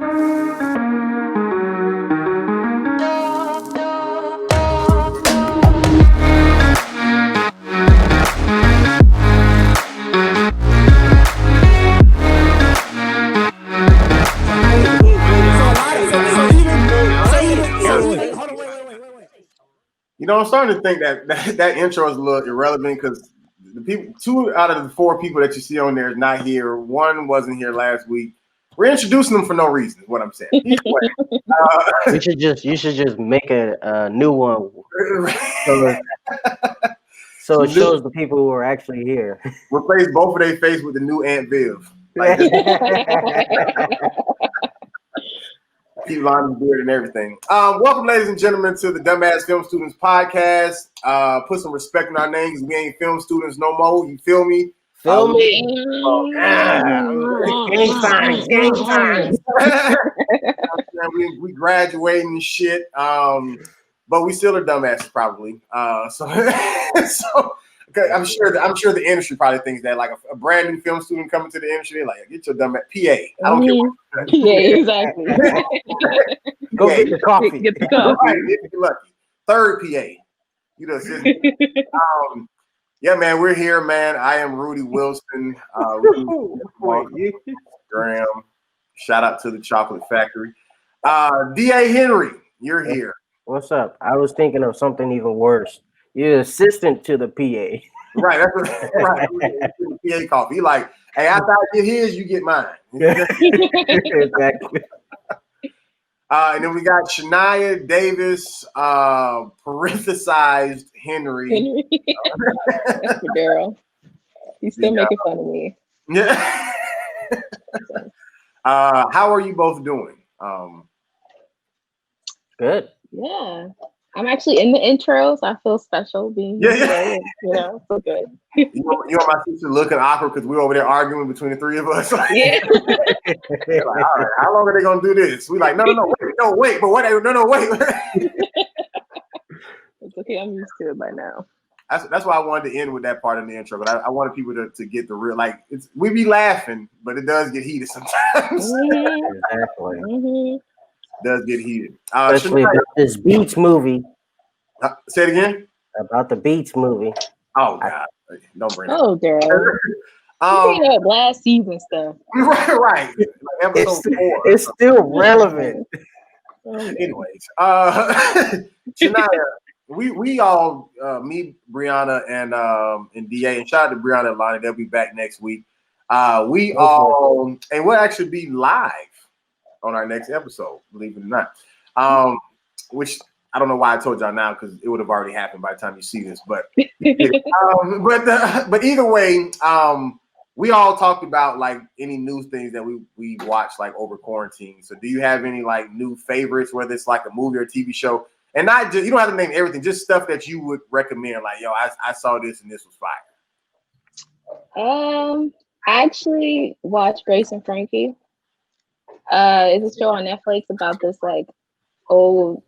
You know, I'm starting to think that intro is a little irrelevant because the people, 2 out of the 4 people that you see on there is not here. 1 wasn't here last week. We're introducing them for no reason. Is what I'm saying. Anyway, you should just make a new one, so it shows the people who are actually here. Replace both of their face with the new Aunt Viv. Like, keep Lonnie's beard and everything. Welcome, ladies and gentlemen, to the Dumbass Film Students Podcast. Put some respect on our names. We ain't film students no more. You feel me? Feel me? Gang signs. we graduating and shit. But we still are dumbasses probably. So I'm sure the industry probably thinks that, like a brand new film student coming to the industry, they're like, get your dumb PA. I don't care what PA, exactly. Go get your coffee. Get the coffee. Right, if you're lucky. Third PA. You know, yeah, man, we're here, man. I am Rudy Wilson. Graham. Shout out to the Chocolate Factory. D.A. Henry, you're here. What's up? I was thinking of something even worse. You're assistant to the PA. Right, that's what right. PA coffee. You're like, hey, after I get his, you get mine. Exactly. And then we got Shania Davis, parenthesized Henry. Girl. He's still making fun of me. Yeah. How are you both doing? Good. Yeah. I'm actually in the intro, so I feel special being here today. So good. You and my sister looking awkward because we're over there arguing between the 3 of us. Yeah. Like, all right, how long are they gonna do this? We like, no, wait, but what? No, wait. It's okay. I'm used to it by now. That's why I wanted to end with that part in the intro, but I wanted people to get the real, like, we be laughing, but it does get heated sometimes. Exactly. Mm-hmm. Does get heated. Especially about this Beats movie. Say it again. About the Beats movie. Oh God! Don't bring it. Oh, girl. You bring up last season stuff. Right. Like episode 4. It's still relevant. Anyways, Shania, we all, me, Brianna, and DA, and shout out to Brianna and Lonnie. They'll be back next week. We all, and we'll actually be live on our next episode, believe it or not. Which I don't know why I told y'all now, because it would have already happened by the time you see this. But but either way, we all talked about like any new things that we watched like over quarantine. So do you have any like new favorites, whether it's like a movie or a TV show? And not just, you don't have to name everything, just stuff that you would recommend. Like, yo, I saw this and this was fire. I actually watched Grace and Frankie. It's a show on Netflix about this like old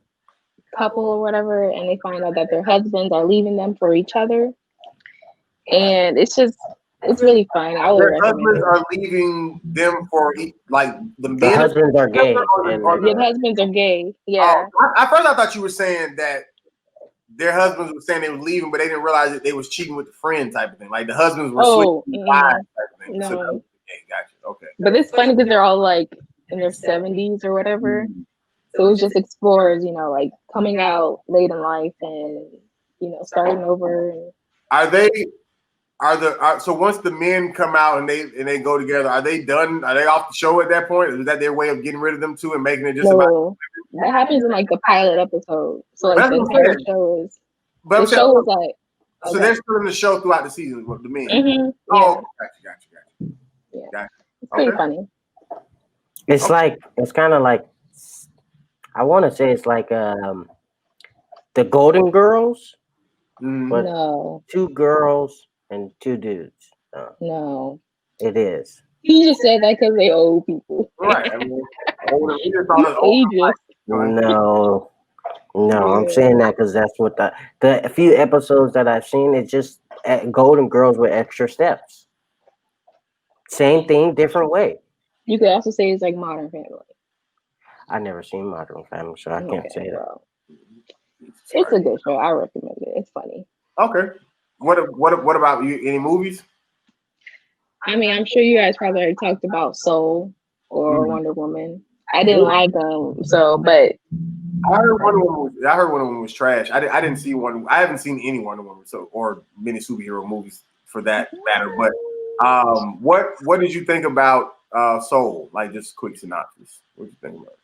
couple or whatever, and they find out that their husbands are leaving them for each other, and it's really fun. Their husbands are leaving them for like the husbands are gay. The husbands are gay. Yeah. At first I thought you were saying that their husbands were saying they were leaving, but they didn't realize that they was cheating with the friend type of thing. Like the husbands were switching wives type of thing. No. So, okay, gotcha. Okay. But it's funny because they're all like in their 70s or whatever. Mm-hmm. So it just explores, like coming out late in life and, starting over. So once the men come out and they go together, are they done? Are they off the show at that point? Is that their way of getting rid of them too and making it just about? That happens in like the pilot episode. So like the entire show is. But the show is like. So they're still in the show throughout the season with the men. Mm-hmm. Oh, gotcha. Yeah. Gotcha. It's pretty funny. It's like, it's kind of like, I want to say it's like the Golden Girls, but no. 2 girls and 2 dudes. No. It is. He just said that because they old people. Right. I mean, No, I'm saying that because that's what the few episodes that I've seen, it's just Golden Girls with extra steps. Same thing, different way. You could also say it's like Modern Family. I never seen Modern Family, so I can't say that. Well, it's a good show. I recommend it. It's funny. Okay. What about you? Any movies? I mean, I'm sure you guys probably already talked about Soul or Wonder Woman. I didn't like them, so but I heard Wonder Woman was trash. I didn't see one. I haven't seen any Wonder Woman or many superhero movies for that matter. But what did you think about Soul? Like just quick synopsis. What did you think about it?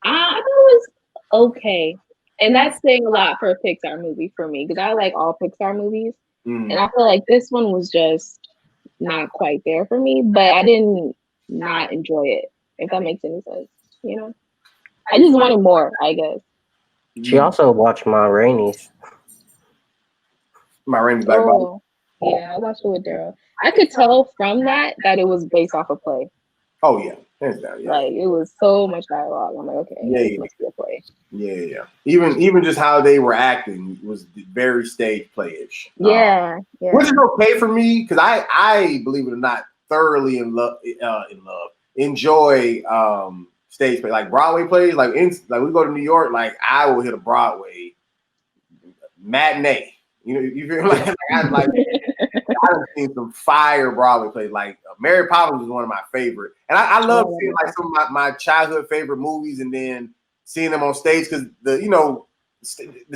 I thought it was okay, and that's saying a lot for a Pixar movie for me because I like all Pixar movies, and I feel like this one was just not quite there for me. But I didn't not enjoy it. If that makes any sense, you know. I just wanted more, I guess. She also watched Ma Rainey's. Ma Rainey's Black Bottom. Yeah, I watched it with Daryl. I could tell from that it was based off a play. Oh yeah, hands down. Yeah. Like it was so much dialogue. I'm like, okay, this must be a play. Yeah. Even just how they were acting was very stage playish. Yeah. Which is okay for me because I believe it or not thoroughly enjoy stage play, like Broadway plays. Like we go to New York, like I will hit a Broadway matinee. You know, you feel like I've seen some fire Broadway plays. Like Mary Poppins is one of my favorite, and I love seeing like some of my childhood favorite movies, and then seeing them on stage because the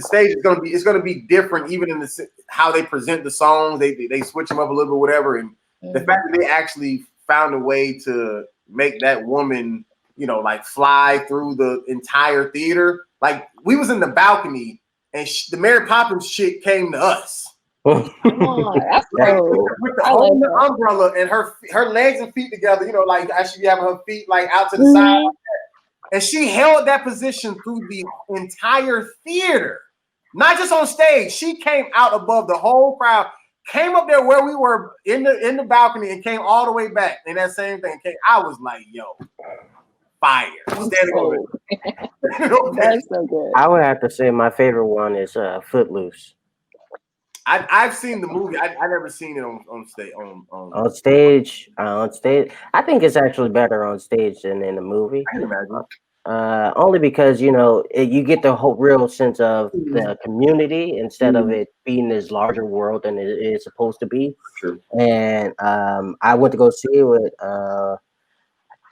stage is gonna be different, even in how they present the songs. They switch them up a little bit, whatever, and the fact that they actually found a way to make that woman, like fly through the entire theater. Like we was in the balcony, and the Mary Poppins shit came to us. That's cool. With holding the umbrella and her legs and feet together, like I should be having her feet like out to the side. Like that. And she held that position through the entire theater, not just on stage. She came out above the whole crowd, came up there where we were in the balcony, and came all the way back. And that same thing came. I was like, yo, fire. Standing over it. That's so good. I would have to say my favorite one is Footloose. I've seen the movie. I never seen it on stage. On stage. I think it's actually better on stage than in the movie. I can imagine. Only because you get the whole real sense of the community instead of it being this larger world than it is supposed to be. Sure. And I went to go see it with,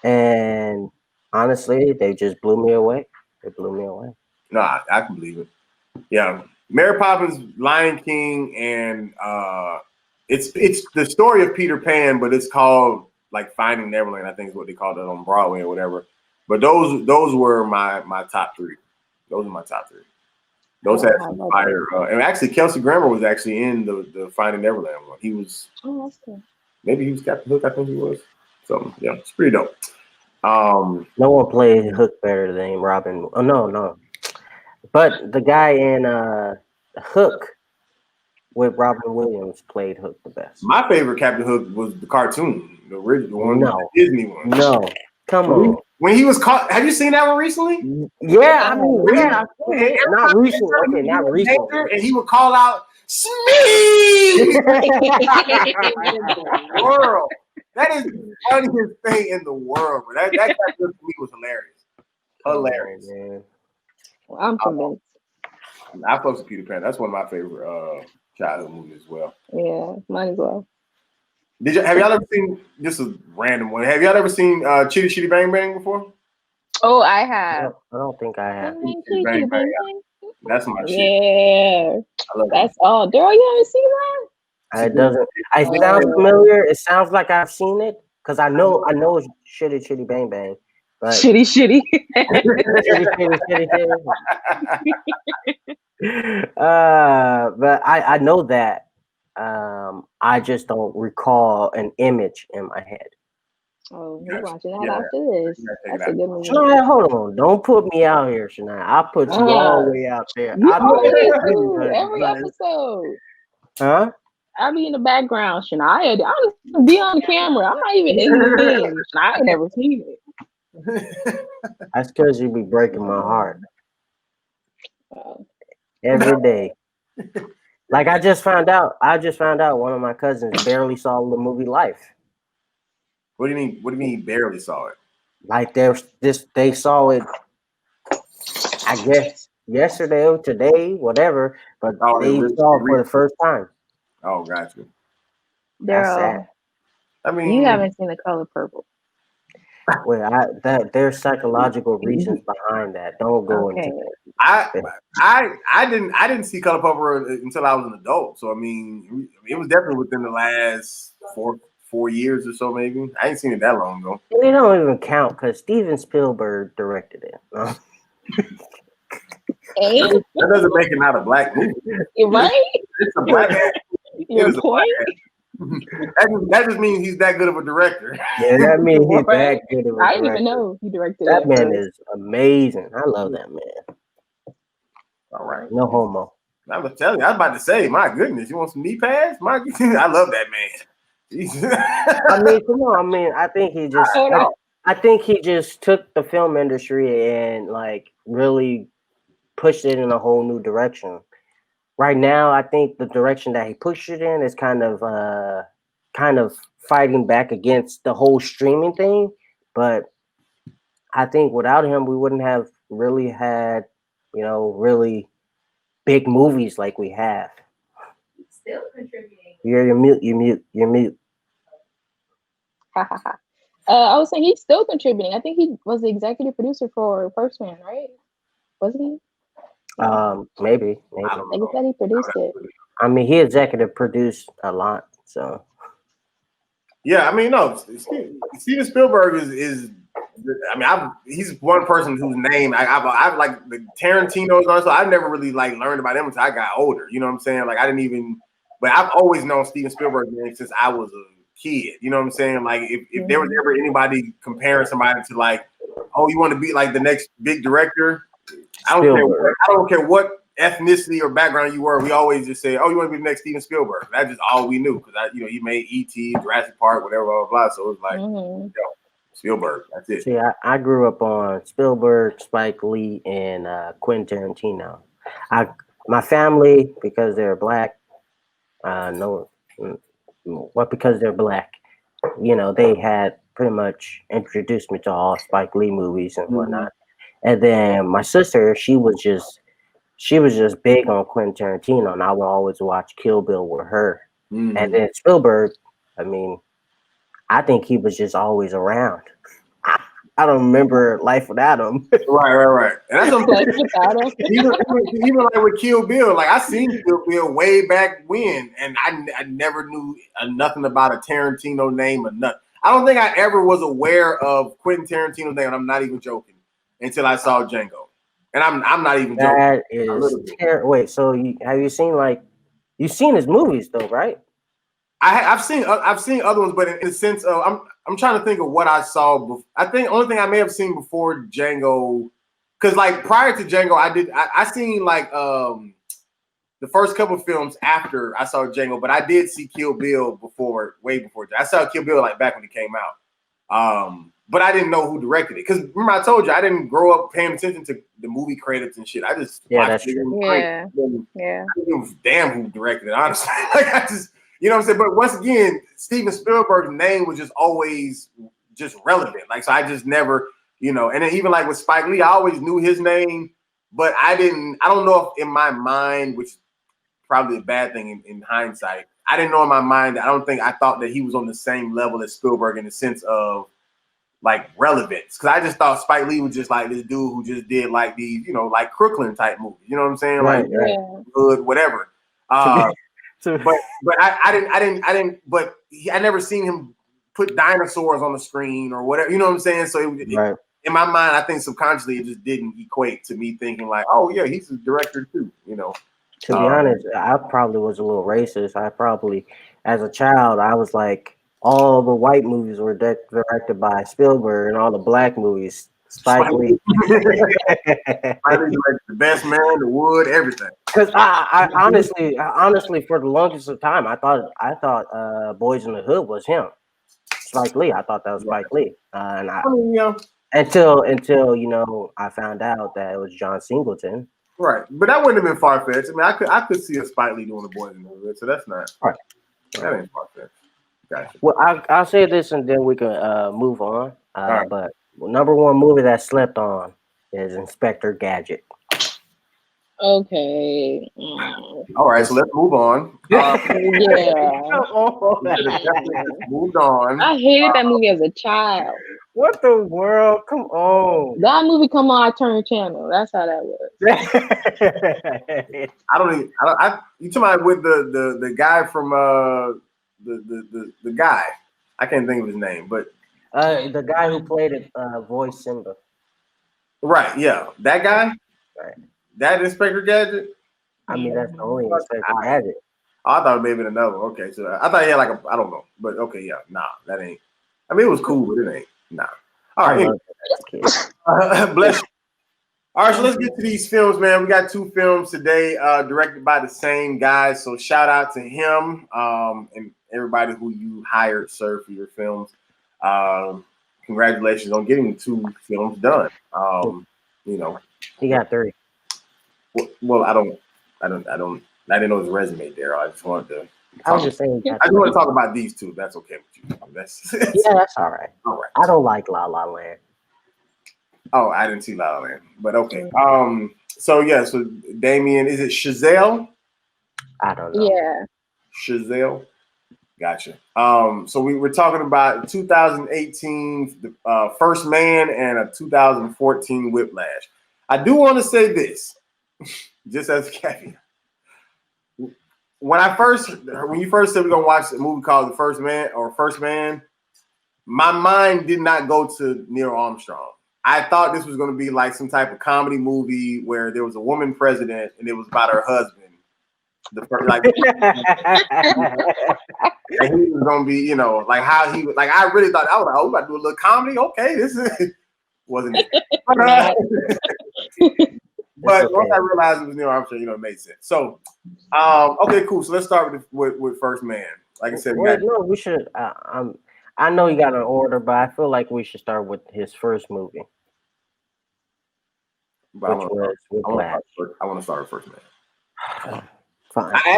and honestly, they just blew me away. No, I can believe it. Yeah. Mary Poppins, Lion King, and it's the story of Peter Pan, but it's called like Finding Neverland. I think is what they called it on Broadway or whatever. But those were my top three. Those are my top three. Those had some fire. And actually, Kelsey Grammer was actually in the Finding Neverland one. He was. Oh, that's cool. Maybe he was Captain Hook. I think he was. So yeah, it's pretty dope. No one played Hook better than Robin. Oh no. But the guy in Hook with Robin Williams played Hook the best. My favorite Captain Hook was the cartoon, the original one, the Disney one. No, come on. When he was caught, have you seen that one recently? Yeah, not recently. Okay, not recently. And he would call out, "Smee!" World. That is the funniest thing in the world. But that Captain Hook to me was hilarious. Man. Well, I'm convinced. I fucks with Peter Pan. That's one of my favorite childhood movies as well. Yeah, mine as well. Have y'all ever seen, this is a random one, have y'all ever seen Chitty Chitty Bang Bang before? Oh, I have. I don't think I have. Bang, bang. That's my shit. Yeah. I love That's all. Daryl, you haven't seen that? It doesn't. It sounds familiar. It sounds like I've seen it because I know it's Shitty Chitty Bang Bang. But Shitty. shitty. But I know that. I just don't recall an image in my head. Oh, you're watching that after this. That's a good movie. Shania, hold on. Don't put me out here, Shania. I'll put you all the way out there. Every episode. Huh? I'll be in the background, Shania. I'll be on the camera. I'm not even in the thing. I ain't never seen it. That's because you be breaking my heart every day. Like I just found out one of my cousins barely saw the movie Life. What do you mean? What do you mean he barely saw it? like they saw it, I guess yesterday or today, whatever, but they saw it for the first time. Oh, gotcha. That's sad. I mean, you haven't seen The Color Purple. Well, there's psychological reasons behind that. Don't go into that. I didn't see Color Purple until I was an adult. So I mean, it was definitely within the last 4 years or so, maybe. I ain't seen it that long ago. And it don't even count because Steven Spielberg directed it. That doesn't make it not a black movie. You're right. It's a black movie. Your point. That just means he's that good of a director. Yeah, that means he's that good of a director. I didn't even know he directed that. That man is amazing. I love that man. All right. No homo. I was telling you, I was about to say, my goodness, you want some knee pads? I love that man. I mean, come on. I mean, I think he just took the film industry and like really pushed it in a whole new direction. Right now, I think the direction that he pushed it in is kind of fighting back against the whole streaming thing. But I think without him, we wouldn't have really had, really big movies like we have. Still contributing. You're mute. I was saying he's still contributing. I think he was the executive producer for First Man, right? Wasn't he? Maybe. Like he said, he produced it. I mean, he executive produced a lot, so. Yeah, I mean, no, Steven Spielberg is. I mean, he's one person whose name I've like the Tarantino's on, so I've never really like learned about him until I got older. You know what I'm saying? Like I didn't even, but I've always known Steven Spielberg's name since I was a kid. You know what I'm saying? Like if there was ever anybody comparing somebody to like, oh, you want to be like the next big director? I don't care what ethnicity or background you were. We always just say, oh, you want to be the next Steven Spielberg? That's just all we knew because he made E.T., Jurassic Park, whatever, blah, blah, blah. So it was like, Spielberg. That's it. See, I grew up on Spielberg, Spike Lee, and Quentin Tarantino. My family, because they're black, because they're black, they had pretty much introduced me to all Spike Lee movies and whatnot. And then my sister, she was just big on Quentin Tarantino, and I would always watch Kill Bill with her. And then Spielberg, I mean, I think he was just always around. I don't remember Life Without Him. Right. And that's what I'm saying. Even like with Kill Bill, like I seen Kill Bill way back when, and I never knew nothing about a Tarantino name or nothing. I don't think I ever was aware of Quentin Tarantino's name, and I'm not even joking, until I saw Django. And I'm not even joking. That is wait, so have you seen you've seen his movies though, right? I've seen other ones, but in the sense of I'm trying to think of what I saw before. I think the only thing I may have seen before Django, because like prior to Django, I seen like the first couple of films after I saw Django, but I did see Kill Bill way before. I saw Kill Bill like back when it came out. But I didn't know who directed it. Because remember I told you I didn't grow up paying attention to the movie credits and shit. I just watched it. Yeah. I didn't give a damn who directed it, honestly. Like I just, you know what I'm saying? But once again, Steven Spielberg's name was just always just relevant. Like, so I just never, and then even like with Spike Lee, I always knew his name, but I don't know if in my mind, which is probably a bad thing in hindsight, I didn't know in my mind, I thought that he was on the same level as Spielberg in the sense of like relevance. Cause I just thought Spike Lee was just like this dude who just did like these, like Crooklyn type movies. You know what I'm saying? Right, like Hood, whatever. But I never seen him put dinosaurs on the screen or whatever. You know what I'm saying? So in my mind, I think subconsciously it just didn't equate to me thinking like, oh yeah, he's a director too. To be honest, I probably was a little racist. I probably, as a child, I was like, all the white movies were directed by Spielberg, and all the black movies, Spike Lee. The Best Man, The Wood, everything. Because I honestly, for the longest of time, I thought Boys in the Hood was him, Spike Lee. I thought that was Spike Lee, and until I found out that it was John Singleton. Right, but that wouldn't have been far fetched. I mean, I could see a Spike Lee doing the Boys in the Hood, so that's not right. That ain't far fetched. Gotcha. Well, I'll say this and then we can move on. But number one movie that slept on is Inspector Gadget. Okay. All right, so let's move on. Yeah. Moved on. I hated that movie as a child. What the world? Come on. That movie come on, I turn the channel. That's how that was. You talking about with the guy from the guy. I can't think of his name, but the guy who played it, voice Simba. Right, yeah. That guy? Right. That Inspector Gadget? I mean, that's the only Inspector Gadget. I thought maybe another. Okay, so I thought he had like I don't know, but okay, yeah, nah, that ain't. I mean, it was cool, but it ain't. Nah. All right, bless you. All right, so let's get to these films, man. We got 2 films today, directed by the same guy. So shout out to him and everybody who you hired, sir, for your films. Congratulations on getting 2 films done. You know, he got 3. Well, I didn't know his resume there. I just wanted to. I was just saying. I just want to talk about these 2. That's okay with you. Yeah, that's all right. All right. I don't like La La Land. Oh, I didn't see La La Land, but okay. So Damien, is it Chazelle? I don't know. Yeah. Chazelle. Gotcha. So we were talking about 2018 First Man and a 2014 Whiplash. I do want to say this, just as a caveat. When you first said we're gonna watch a movie called The First Man, my mind did not go to Neil Armstrong. I thought this was gonna be like some type of comedy movie where there was a woman president and it was about her husband. And he was gonna be, like how he like. I really thought I was like, oh, we about to do a little comedy. Okay, this is wasn't it? But once I realized it was Neil Armstrong, it made sense. So, okay, cool. So let's start with First Man. Like I said, we should. I know you got an order, but I feel like we should start with his first movie, which was Whiplash. I want to start with First Man. Fine. I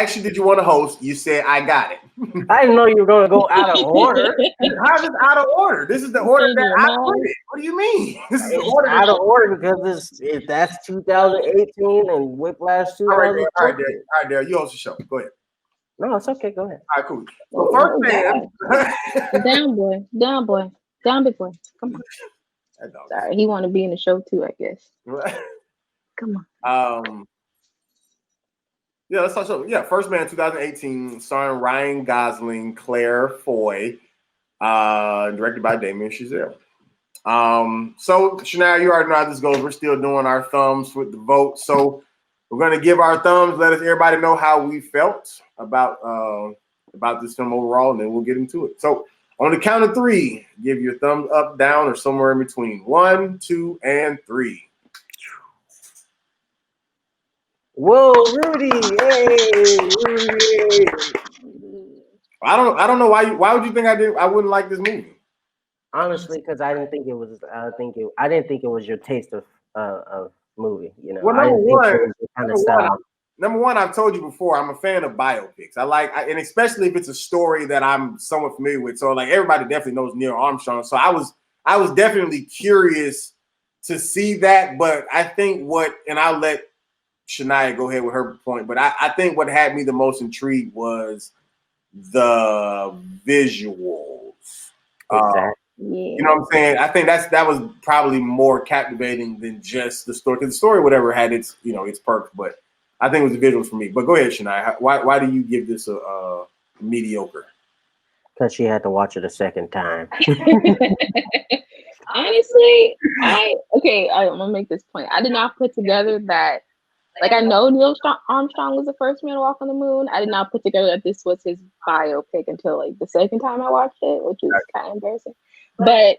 actually did you want to host? You said I got it. I didn't know you were going to go out of order. How's it out of order? This is the order that I put it. What do you mean? This is the order out of order because that's 2018 and Whiplash 2014. All right, Dale, you host the show. Go ahead. No, it's okay. Go ahead. All right, cool. So First Man. Down, big boy. Come on. Sorry, he want to be in the show too, I guess. Come on. Yeah, let's talk. So, First Man 2018, starring Ryan Gosling, Claire Foy, directed by Damien Chazelle. So, Shania, you already know how this goes. We're still doing our thumbs with the vote. So, we're going to give our thumbs, let everybody know how we felt about this film overall, and then we'll get into it. So, on the count of 3, give your thumbs up, down, or somewhere in between. 1, 2, and 3. Whoa, Rudy! Hey, Rudy! I don't know why would you think I wouldn't like this movie? Honestly, because I didn't think it was. I didn't think it was your taste of movie. Well, number one, I've told you before, I'm a fan of biopics. And especially if it's a story that I'm somewhat familiar with. So like everybody definitely knows Neil Armstrong. So I was definitely curious to see that. But I think and I'll let Shania go ahead with her point, but I think what had me the most intrigued was the visuals. Exactly. You know what I'm saying? I think that was probably more captivating than just the story, because the story, whatever, had its its perks, but I think it was the visuals for me. But go ahead, Shania. Why do you give this a mediocre? Because she had to watch it a second time. Honestly, I'm gonna make this point. I did not put together that. Like, I know Neil Armstrong was the first man to walk on the moon. I did not put together that this was his biopic until like the second time I watched it, which is kind of embarrassing. But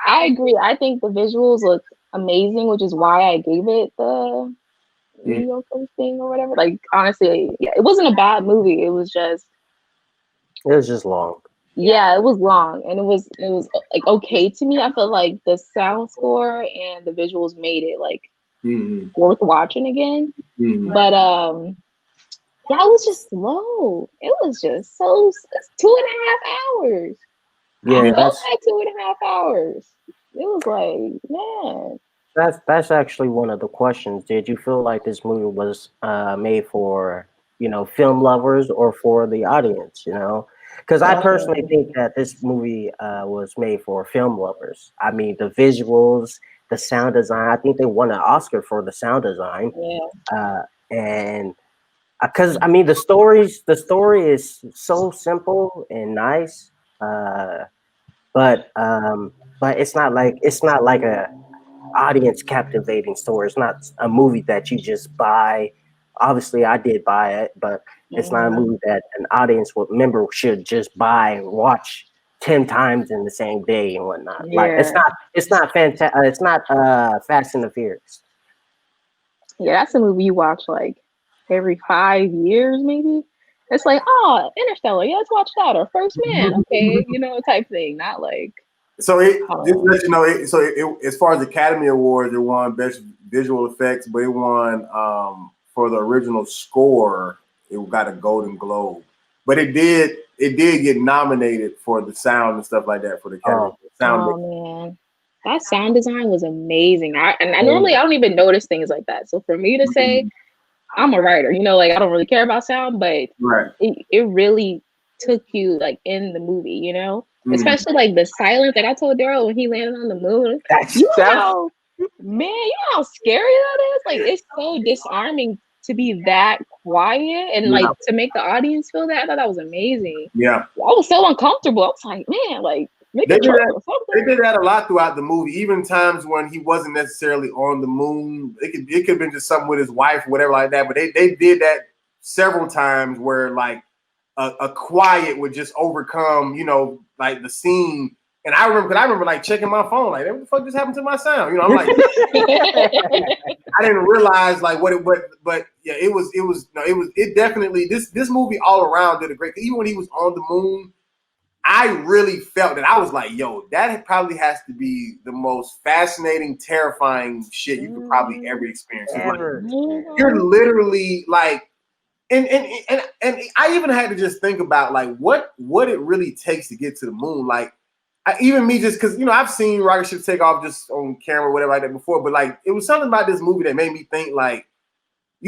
I agree. I think the visuals look amazing, which is why I gave it the mediocre thing or whatever. Like, honestly, it wasn't a bad movie. It was just long. Yeah, it was long, and it was like okay to me. I felt like the sound score and the visuals made it like worth watching again. But it was just slow. It was just so 2.5 hours. Yeah, that's like 2.5 hours. It was like, man. That's actually one of the questions. Did you feel like this movie was made for, film lovers or for the audience? Because I personally think that this movie was made for film lovers. I mean, the visuals, the sound design. I think they won an Oscar for the sound design. Yeah. And because I mean, the story is so simple and nice. But it's not like a audience captivating story. It's not a movie that you just buy. Obviously, I did buy it, but it's not a movie that an audience member should just buy and watch 10 times in the same day and whatnot. Like it's not fantastic. It's not Fast and the Furious. Yeah, that's a movie you watch like every 5 years, maybe. It's like, oh, Interstellar, yeah, let's watch that. Or First Man, okay, type thing. Not like. So just to let you know, as far as Academy Awards, it won Best Visual Effects, but it won for the original score. It got a Golden Globe, but it did get nominated for the sound and stuff like that for the Academy. Man, that sound design was amazing. I normally I don't even notice things like that. So for me to say, I'm a writer, like I don't really care about sound, but it really took you like in the movie, especially like the silence. Like I told Daryl when he landed on the moon, you know how scary that is. Like it's so disarming to be that quiet and like to make the audience feel that. I thought that was amazing. Yeah, I was so uncomfortable. I was like, man, like. They did that a lot throughout the movie. Even times when he wasn't necessarily on the moon, it could have been just something with his wife, or whatever like that. But they did that several times where like a quiet would just overcome, like the scene. And I remember like checking my phone, like what the fuck just happened to my sound? I'm like, I didn't realize like but yeah, it definitely this movie all around did a great. Even when he was on the moon. I really felt that. I was like, yo, that probably has to be the most fascinating, terrifying shit you could probably ever experience. Like, you're literally like, and I even had to just think about like what it really takes to get to the moon. Like, even me just because, I've seen rocket ships take off just on camera or whatever like that before, but like, it was something about this movie that made me think like,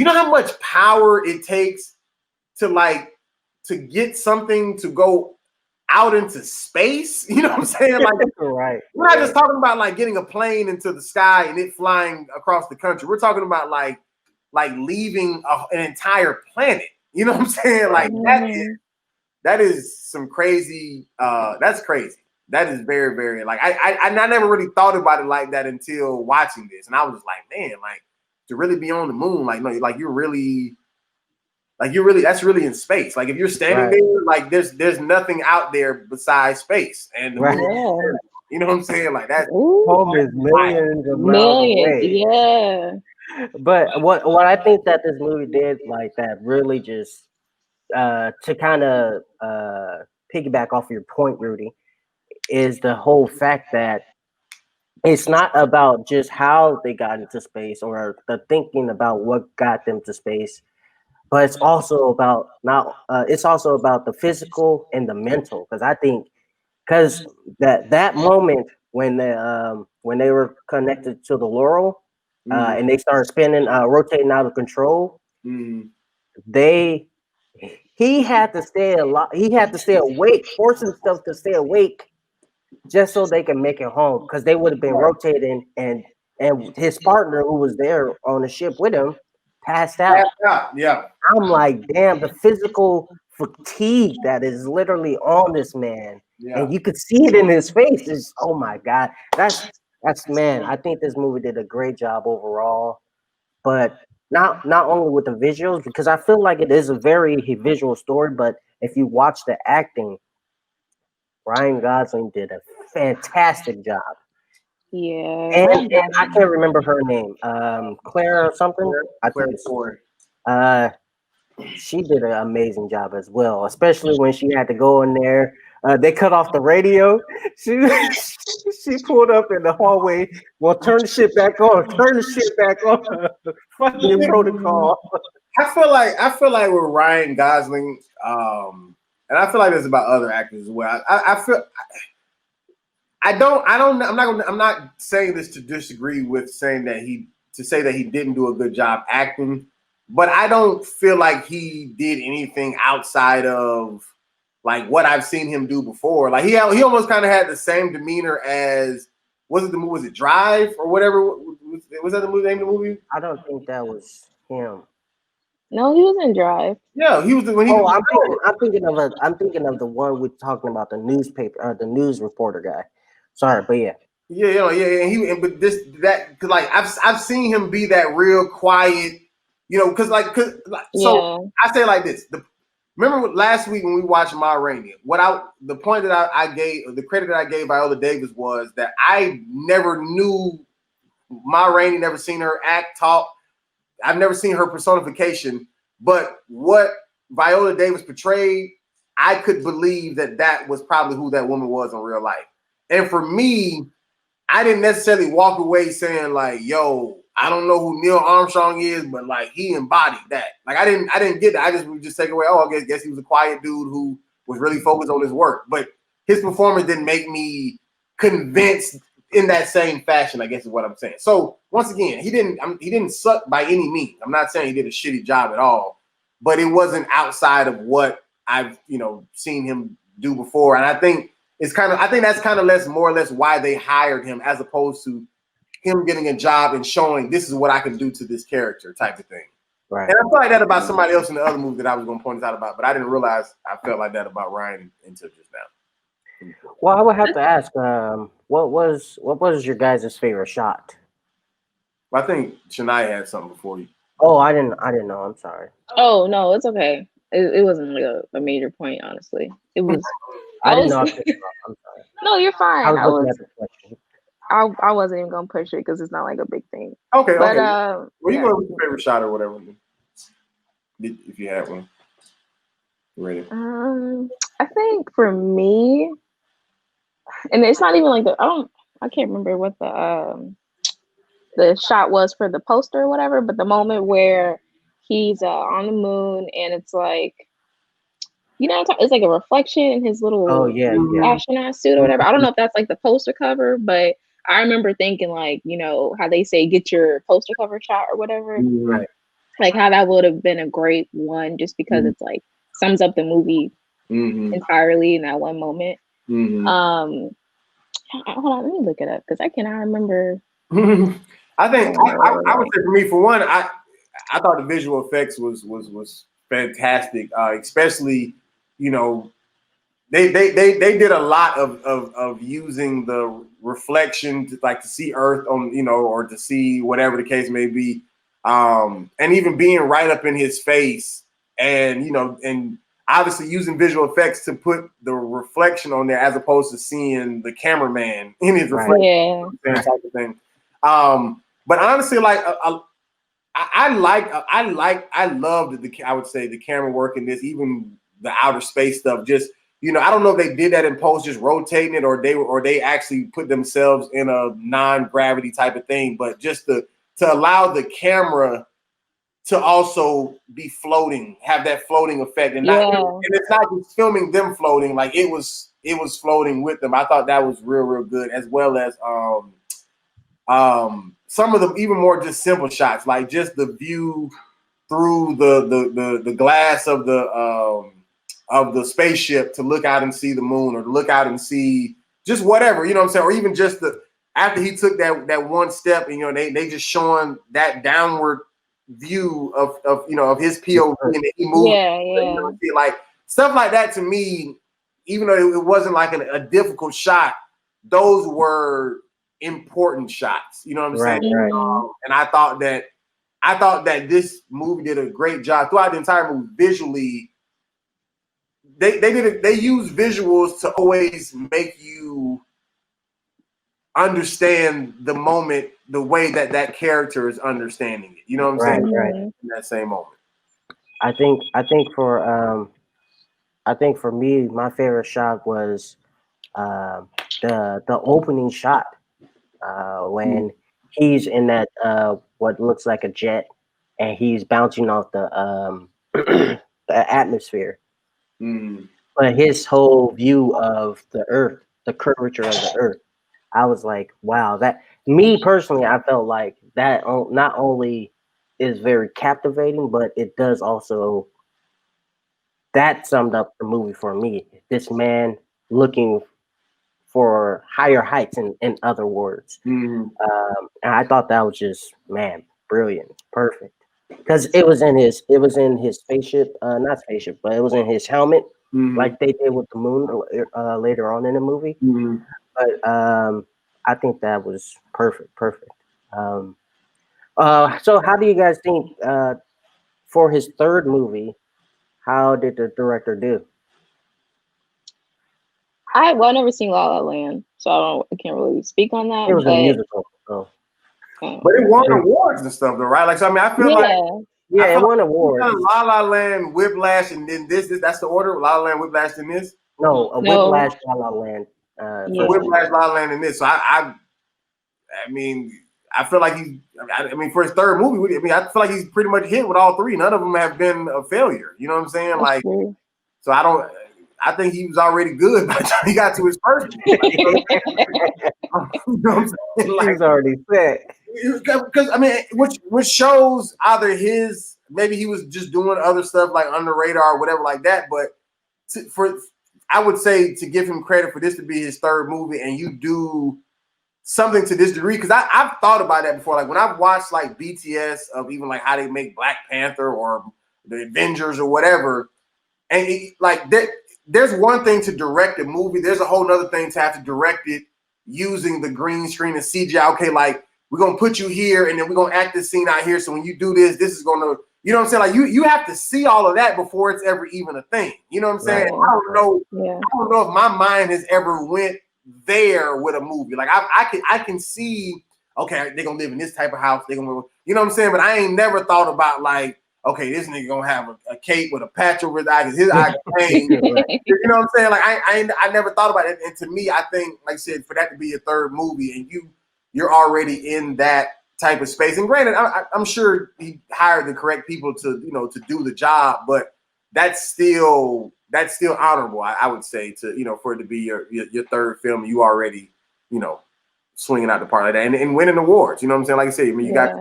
how much power it takes to get something to go out into space, you know what I'm saying? Like, right. We're not just talking about like getting a plane into the sky and it flying across the country. We're talking about like leaving an entire planet. You know what I'm saying? Like that is some crazy. That's crazy. That is very, very like I never really thought about it like that until watching this, and I was just like, man, like to really be on the moon, like no, like you're really. That's really in space. Like if you're standing there, like there's nothing out there besides space. And the moon, you know what I'm saying? Like that home is millions of miles away. Yeah. But what I think that this movie did, like that really just to kind of piggyback off your point, Rudy, is the whole fact that it's not about just how they got into space or the thinking about what got them to space. But it's also about the physical and the mental, because I think that moment when they were connected to the Laurel and they started spinning, rotating out of control, he had to stay awake, force himself to stay awake just so they can make it home, because they would have been rotating, and his partner who was there on the ship with him passed out. Yeah. I'm like, damn, the physical fatigue that is literally on this man, and you could see it in his face. Is oh my god, that's man. I think this movie did a great job overall, but not only with the visuals, because I feel like it is a very visual story. But if you watch the acting, Ryan Gosling did a fantastic job. Yeah, and I can't remember her name, Claire or something. I think it's she did an amazing job as well, especially when she had to go in there. They cut off the radio. She pulled up in the hallway. Well, turn the shit back on. Turn the shit back on. Fucking protocol. I feel like with Ryan Gosling, and I feel like this about other actors as well. I'm not saying this to disagree with saying that he didn't do a good job acting, but I don't feel like he did anything outside of like what I've seen him do before. Like he almost kind of had the same demeanor as was it Drive or whatever? Was that the name of the movie? I don't think that was him. No, he was in Drive. Yeah, he was when he. Oh, I'm thinking of the one we're talking about, the newspaper, the news reporter guy. Sorry, but yeah. Yeah. But because like I've seen him be that real quiet, because so Yeah. I say it like this. Remember last week when we watched Ma Rainey, the point that I gave, the credit that I gave Viola Davis was that I never knew Ma Rainey, never seen her act, talk. I've never seen her personification, but what Viola Davis portrayed, I could believe that was probably who that woman was in real life. And for me, I didn't necessarily walk away saying like, yo, I don't know who Neil Armstrong is, but like he embodied that. Like I didn't get that. I just would just take away, I guess he was a quiet dude who was really focused on his work. But his performance didn't make me convinced in that same fashion, I guess is what I'm saying. So once again, he didn't suck by any means. I'm not saying he did a shitty job at all, but it wasn't outside of what I've seen him do before. And I think that's kind of more or less why they hired him, as opposed to him getting a job and showing this is what I can do to this character type of thing. Right. And I felt like that about somebody else in the other movie that I was going to point out about, but I didn't realize I felt like that about Ryan until just now. Well, I would have to ask, what was your guys' favorite shot? I think Shania had something before you. Oh, I didn't know. I'm sorry. Oh no, it's okay. It wasn't like a major point, honestly. It was. I didn't know. I'm sorry. No, you're fine. I was looking at the question. I wasn't even gonna push it because it's not like a big thing. Okay, but, okay. Well, you yeah. go with your favorite shot or whatever, if you had one. Ready? I think for me, and it's not even like I can't remember what the shot was for the poster or whatever, but the moment where he's on the moon and it's like, it's like a reflection in his little astronaut suit or whatever. I don't know if that's like the poster cover, but I remember thinking like, how they say get your poster cover shot or whatever. Right. Like how that would have been a great one just because it's like sums up the movie entirely in that one moment. Hold on, let me look it up because I cannot remember. I think I would say for me, for one, I thought the visual effects was fantastic, especially they did a lot of using the reflection to see Earth on or to see whatever the case may be, and even being right up in his face, and and obviously using visual effects to put the reflection on there as opposed to seeing the cameraman in his reflection, type of thing. But honestly, like I loved I would say the camera work in this, even the outer space stuff. Just I don't know if they did that in post, just rotating it, or they actually put themselves in a non-gravity type of thing. But just to allow the camera to also be floating, have that floating effect, and it's not just filming them floating, like it was floating with them. I thought that was real good, as well as some of the even more just simple shots, like just the view through the glass of the spaceship to look out and see the moon, or to look out and see just whatever, what I'm saying, or even just after he took that one step, and they just showing that downward view of his POV, and he moved, like stuff like that. To me, even though it wasn't like a difficult shot, those were important shots. You know what I'm saying? Right. And I thought that this movie did a great job throughout the entire movie visually. They use visuals to always make you understand the moment the way that character is understanding it. You know what I'm saying? Right. In that same moment. I think for me, my favorite shot was the opening shot when he's in that what looks like a jet, and he's bouncing off the the atmosphere. But his whole view of the Earth, the curvature of the Earth, I was like, wow, that me personally, I felt like that not only is very captivating, but it does also that summed up the movie for me. This man looking for higher heights, in other words. And I thought that was just, man, brilliant, perfect. Because it was in his spaceship, not spaceship, but it was in his helmet, like they did with the moon later on in the movie. But I think that was perfect. Um, so how do you guys think for his third movie? How did the director do? I never seen La La Land, so I can't really speak on that. It was a musical, so. But it won awards and stuff, though, right? Like, so, I mean, I feel it won awards. La La Land, Whiplash, and then this. That's the order. La La Land, Whiplash, and this. No, Whiplash, La La Land. So Whiplash, La La Land, and this. So I mean, I feel like I mean, for his third movie, I mean, I feel like he's pretty much hit with all three. None of them have been a failure. You know what I'm saying? That's like, true. so I think he was already good by the time he got to his first movie. Like, you know what I'm saying? Like, he's already set. Because I mean, which shows either maybe he was just doing other stuff like under the radar or whatever like that. But I would say to give him credit for this to be his third movie, and you do something to this degree, because I've thought about that before. Like when I've watched like BTS of even like how they make Black Panther or the Avengers or whatever, and there's one thing to direct a movie. There's a whole other thing to have to direct it using the green screen and CGI. Okay, like we're gonna put you here, and then we're gonna act this scene out here. So when you do this, this is gonna, you know what I'm saying? Like you have to see all of that before it's ever even a thing. You know what I'm saying? Right. I don't know if my mind has ever went there with a movie. Like I can see, okay, they're gonna live in this type of house. They're gonna, you know what I'm saying? But I ain't never thought about like, okay, this nigga gonna have a cape with a patch over his eye because his eye pain. You know what I'm saying? Like I never thought about it. And to me, I think, like I said, for that to be your third movie and you're already in that type of space. And granted, I'm sure he hired the correct people to do the job, but that's still honorable. I would say for it to be your third film, you already swinging out the park like that and winning awards. You know what I'm saying? Like I said, I mean, you got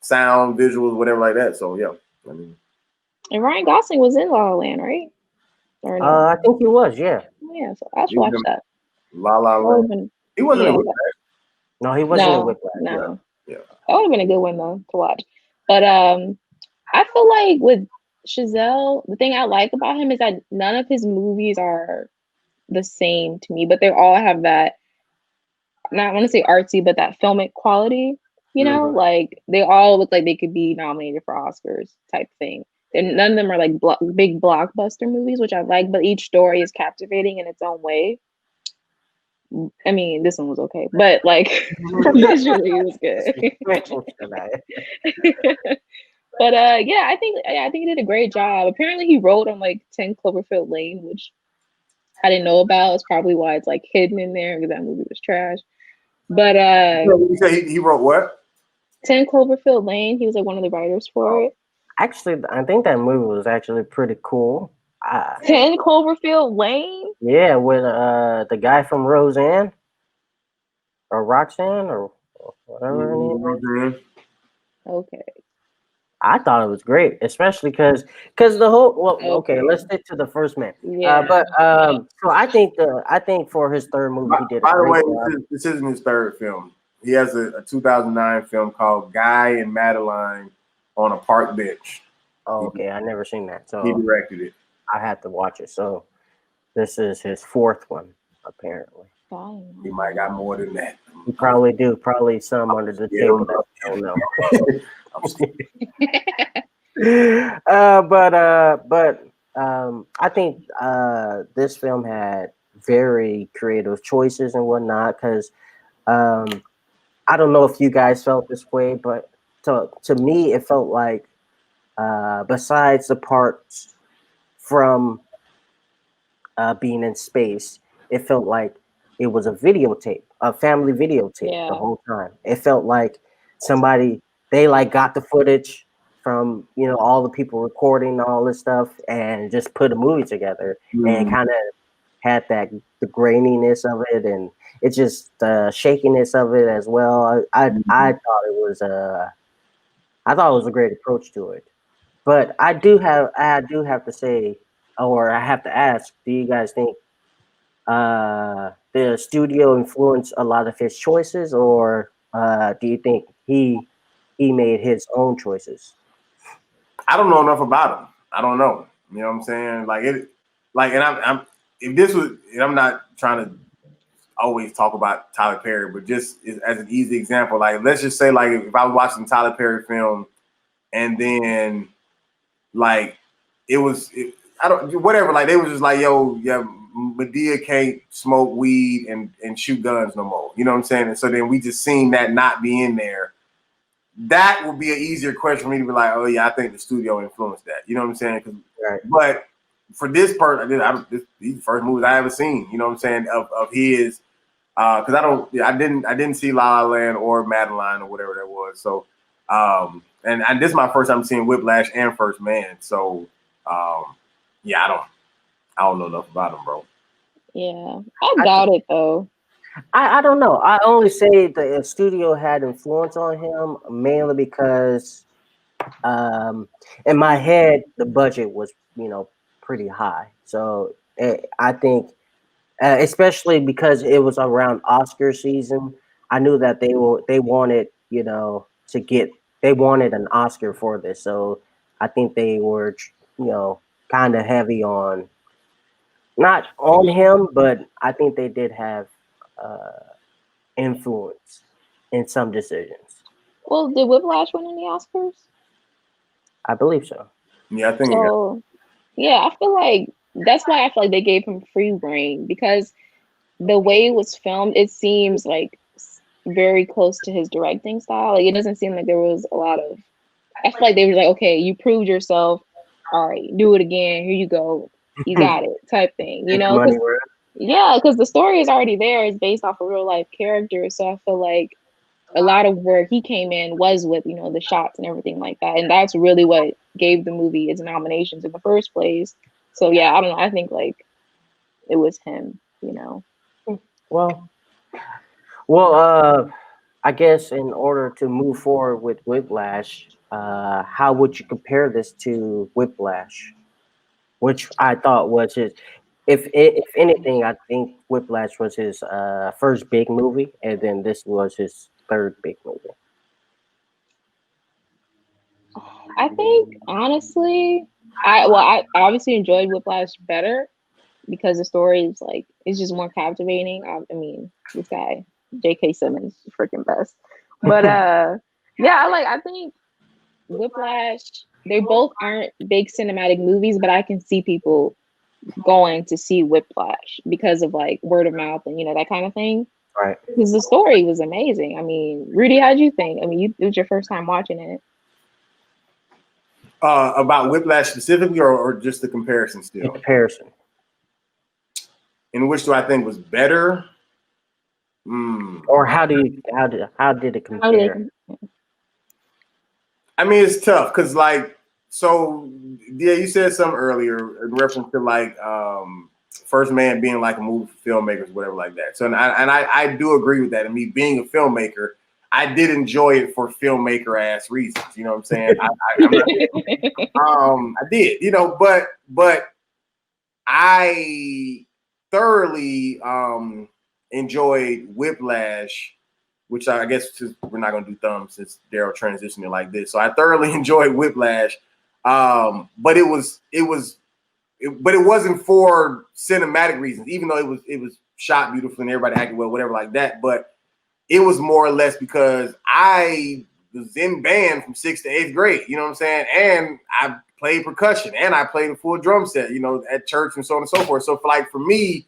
sound, visuals, whatever like that. So yeah, I mean. And Ryan Gosling was in La La Land, right? Or no? I think he was. Yeah. Yeah, so I should watch that. La La Land. He wasn't in Whiplash. No, he wasn't in Whiplash. No. Yeah. That would have been a good one though to watch. But I feel like with Chazelle, the thing I like about him is that none of his movies are the same to me, but they all have that, not want to say artsy, but that filmic quality. You know, like they all look like they could be nominated for Oscars type thing. And none of them are like big blockbuster movies, which I like, but each story is captivating in its own way. I mean, this one was okay, but like visually it was good. But yeah, I think he did a great job. Apparently, he wrote on like 10 Cloverfield Lane, which I didn't know about. It's probably why it's like hidden in there because that movie was trash. But you say he wrote what? 10 Cloverfield Lane. He was like one of the writers for it. Actually, I think that movie was actually pretty cool. 10 Cloverfield Lane? Yeah, with the guy from Roseanne or Roxanne or whatever her name is. Okay. I thought it was great, especially because the whole okay, let's stick to the first man. Yeah. So I think for his third movie he did. By the way, this isn't his third film. He has a 2009 film called Guy and Madeline on a Park Bench. Oh, okay, I never seen that. So he directed it. I had to watch it. So this is his fourth one, apparently. He might got more than that. He probably do. Probably some under the table that I don't know. But I think this film had very creative choices and whatnot. Because I don't know if you guys felt this way, but to me, it felt like besides the parts from being in space, it felt like it was a videotape, a family videotape the whole time. It felt like they like got the footage from all the people recording all this stuff and just put a movie together and kind of had the graininess of it, and It's just the shakiness of it as well. I thought it was a great approach to it. But I do have to say, or I have to ask, do you guys think the studio influenced a lot of his choices, or do you think he made his own choices? I don't know enough about him. I don't know. You know what I'm saying? Like it, like, and I'm if this was, and I'm not trying to always talk about Tyler Perry, but just as an easy example, like let's just say like if I was watching Tyler Perry film and then like I don't whatever, like they was just like, yo, yeah, Medea can't smoke weed and shoot guns no more. You know what I'm saying? And so then we just seen that not be in there. That would be an easier question for me to be like, oh yeah, I think the studio influenced that. You know what I'm saying? Right. But for this part, these the first movies I ever seen. You know what I'm saying of his, because I didn't see La La Land or Madeline or whatever that was. So, and this is my first time seeing Whiplash and First Man. So, yeah, I don't know enough about him, bro. Yeah, I doubt it though. I don't know. I only say the studio had influence on him mainly because in my head the budget was pretty high. So I think especially because it was around Oscar season, I knew that they wanted they wanted an Oscar for this. So I think they were kind of heavy on not on him, but I think they did have uh, influence in some decisions. Well, did Whiplash win any Oscars? I believe so. Yeah, I think. So, yeah, I feel like that's why I feel like they gave him free reign because the way it was filmed, it seems like very close to his directing style. Like it doesn't seem like there was a lot of. I feel like they were like, okay, you proved yourself. All right, do it again. Here you go. You got it, type thing. You know, because the story is already there. It's based off of real life characters. So I feel like a lot of where he came in was with the shots and everything like that, and that's really what gave the movie its nominations in the first place. So yeah, I don't know. I think like it was him. Well, well, I guess in order to move forward with Whiplash, how would you compare this to Whiplash, which I thought was his? If anything, I think Whiplash was his first big movie, and then this was his third big movie. I think honestly, I obviously enjoyed Whiplash better because the story is like it's just more captivating. I mean, this guy JK Simmons is freaking best. But yeah, I think Whiplash, they both aren't big cinematic movies, but I can see people going to see Whiplash because of like word of mouth and that kind of thing. Right. Because the story was amazing. I mean, Rudy, how'd you think? I mean, it was your first time watching it. About Whiplash specifically, or just the comparison still? The comparison. In which do I think was better? Or how did it compare? I mean, it's tough because yeah, you said something earlier in reference to like First Man being like a movie for filmmakers, whatever like that. So and I do agree with that. And me being a filmmaker, I did enjoy it for filmmaker ass reasons. You know what I'm saying? I did, but I thoroughly enjoyed Whiplash, which I guess we're not going to do thumbs since Daryl transitioned it like this. So I thoroughly enjoyed Whiplash, but it wasn't for cinematic reasons, even though it was shot beautifully and everybody acted well, whatever like that. But it was more or less because I was in band from 6th to 8th grade, you know what I'm saying? And I played percussion and I played a full drum set, at church and so on and so forth. So for me,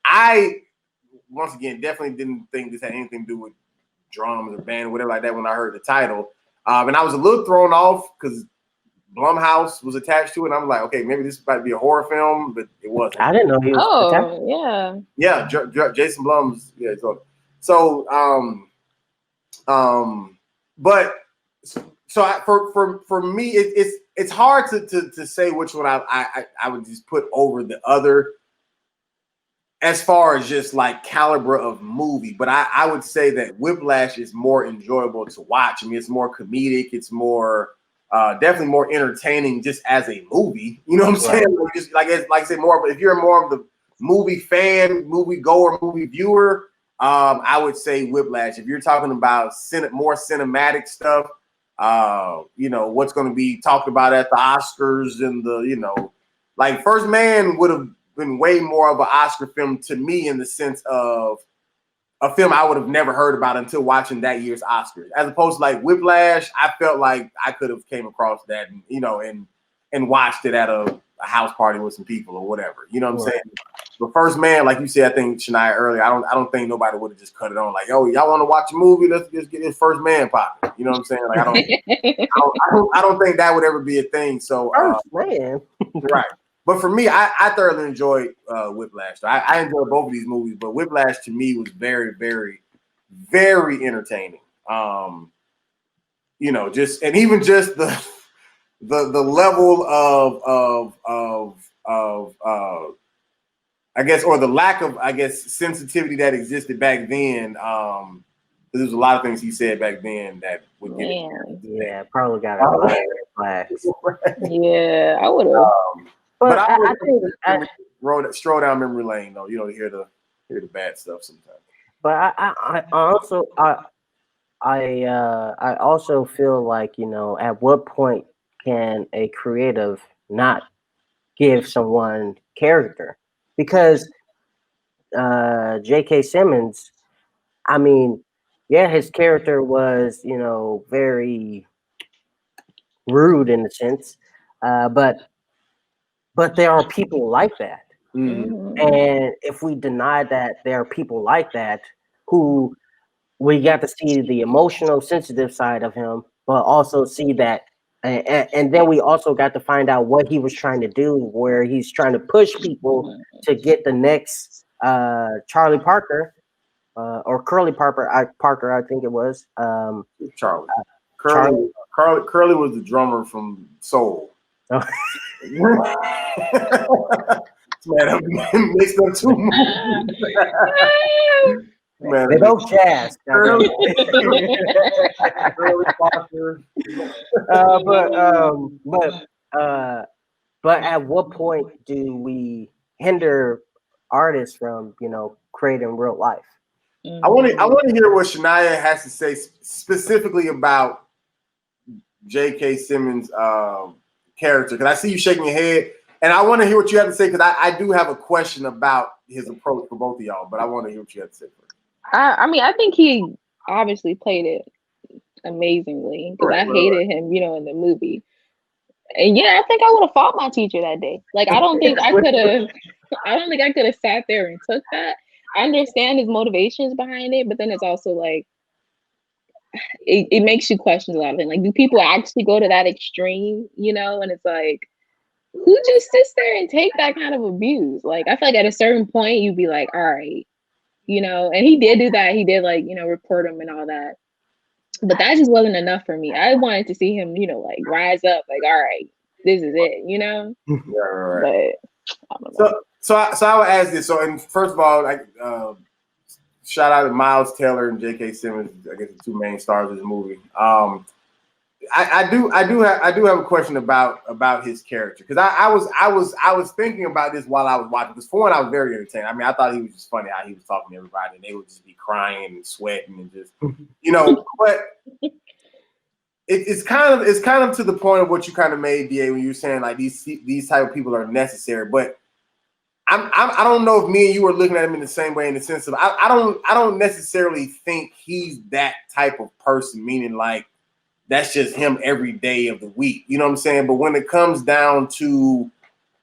I, once again, definitely didn't think this had anything to do with drums or band or whatever like that when I heard the title. And I was a little thrown off because Blumhouse was attached to it. And I'm like, okay, maybe this might be a horror film, but it wasn't. I didn't know he was attached. Yeah. Jason Blum's, yeah. But for me, it's hard to say which one I would just put over the other. as far as just like caliber of movie, but I would say that Whiplash is more enjoyable to watch. I mean, it's more comedic, it's more definitely more entertaining just as a movie. You know what I'm saying? Like, just like I said, more. If you're more of the movie fan, movie goer, movie viewer, I would say Whiplash. If you're talking about more cinematic stuff, you know, what's going to be talked about at the Oscars and the, you know, like First Man would have been way more of an Oscar film to me in the sense of a film I would have never heard about until watching that year's Oscars. As opposed to like Whiplash, I felt like I could have came across that and, you know, and watched it at a house party with some people or whatever. You know what I'm saying? But First Man, like you said, I think Shania earlier, I don't think nobody would have just cut it on like, yo, y'all want to watch a movie? Let's just get this First Man popping. You know what I'm saying? Like I don't think that would ever be a thing. So First Man. Right. But for me, I thoroughly enjoyed Whiplash. So I enjoyed both of these movies, but Whiplash to me was very, very, very entertaining. You know, just and even just the level of I guess, or the lack of, I guess, sensitivity that existed back then. There's a lot of things he said back then that would get it. Yeah, probably got a lot of flags. Yeah, I would have. But I think stroll down memory lane though. You know, to hear the bad stuff sometimes. But I also feel like, you know, at what point can a creative not give someone character? Because JK Simmons, I mean, yeah, his character was, you know, very rude in a sense, but there are people like that. Mm-hmm. And if we deny that there are people like that who we got to see the emotional, sensitive side of him, but also see that, and then we also got to find out what he was trying to do, where he's trying to push people to get the next Charlie Parker or Curly Parker, I think it was. Charlie. Curly was the drummer from Soul. Oh. Man, I'm mixed up too much. Man, they both jazz. But at what point do we hinder artists from, you know, creating real life? I want to hear what Shania has to say specifically about JK Simmons' character, because I see you shaking your head, and I want to hear what you have to say, because I do have a question about his approach for both of y'all, but I want to hear what you have to say first. I mean, I think he obviously played it amazingly, because I hated him, you know, in the movie. And yeah, I think I would have fought my teacher that day. Like, I don't think I could have sat there and took that. I understand his motivations behind it, but then it's also like, it makes you question a lot of things. Like, do people actually go to that extreme, you know? And it's like, who just sits there and take that kind of abuse? Like, I feel like at a certain point, you'd be like, all right, you know, and he did do that. He did, like, you know, report him and all that. But that just wasn't enough for me. I wanted to see him, you know, like, rise up, like, all right, this is it, you know? Yeah, right. But I don't know. So I would ask this. So, and first of all, like, shout out to Miles Teller and JK Simmons, I guess the two main stars of the movie. I do have a question about his character, because I was thinking about this while I was watching. Because for one, I was very entertained. I mean, I thought he was just funny how he was talking to everybody, and they would just be crying and sweating and just, you know. But it's kind of to the point of what you kind of made, DA, when you were saying like these type of people are necessary. But I don't know if me and you were looking at him in the same way, in the sense of I don't necessarily think he's that type of person, meaning like that's just him every day of the week. You know what I'm saying? But when it comes down to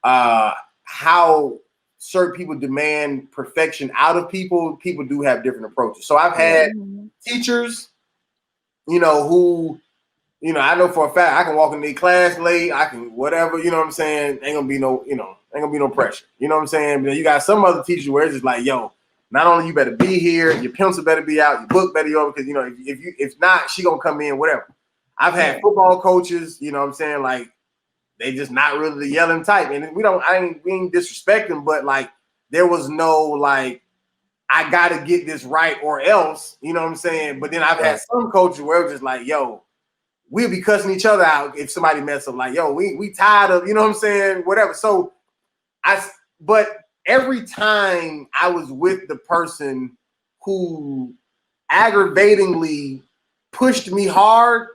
how certain people demand perfection out of people do have different approaches. So I've had teachers, you know, who, you know, I know for a fact I can walk into the class late, I can whatever, you know what I'm saying? Ain't gonna be no pressure. You know what I'm saying? But you got some other teachers where it's just like, yo, not only you better be here, your pencil better be out, your book better be over, because, you know, if not, she gonna come in, whatever. I've had football coaches, you know what I'm saying, like, they just not really the yelling type. And we ain't disrespecting, but like there was no like, I gotta get this right or else, you know what I'm saying? But then I've had some coaches where it was just like, yo, we'll be cussing each other out if somebody mess up. Like, yo, we tired of, you know what I'm saying? Whatever. So but every time I was with the person who aggravatingly pushed me hard,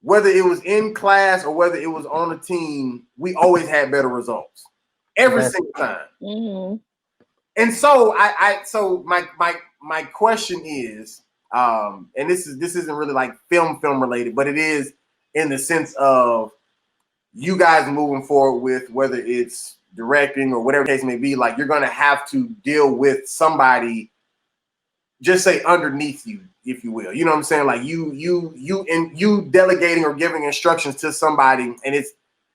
whether it was in class or whether it was on the team, we always had better results every single time. Mm-hmm. And so so my question is, and this isn't really like film related, but it is in the sense of you guys moving forward with whether it's directing or whatever the case may be, like you're going to have to deal with somebody, just say underneath you, if you will. You know what I'm saying? Like you delegating or giving instructions to somebody, and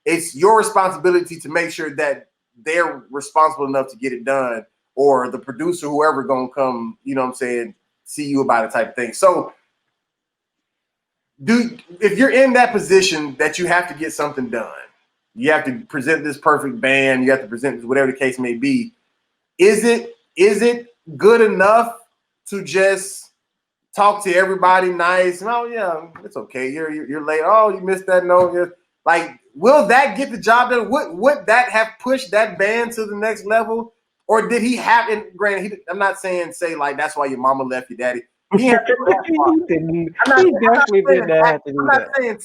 it's your responsibility to make sure that they're responsible enough to get it done, or the producer, whoever gonna come, you know what I'm saying, see you about it type of thing. So if you're in that position that you have to get something done, you have to present this perfect band, you have to present this, whatever the case may be, is it good enough to just talk to everybody nice? And, oh yeah, it's okay. You're late. Oh, you missed that note. Like, will that get the job done? Would that have pushed that band to the next level? Or did he have? And granted, I'm not saying say like that's why your mama left your daddy. He definitely did not. I'm not saying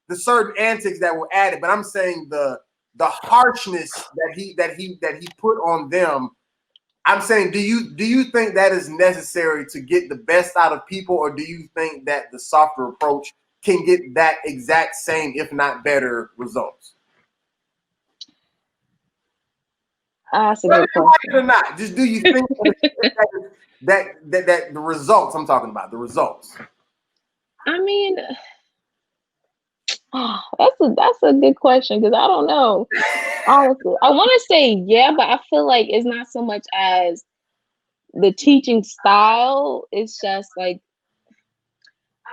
the certain antics that were added, but I'm saying the harshness that he put on them. I'm saying, do you think that is necessary to get the best out of people, or do you think that the softer approach can get that exact same, if not better, results? That's a good question. Or not? Just do you think that the results I'm talking about, the results? I mean, that's a good question because I don't know. Honestly, I want to say yeah, but I feel like it's not so much as the teaching style. It's just like,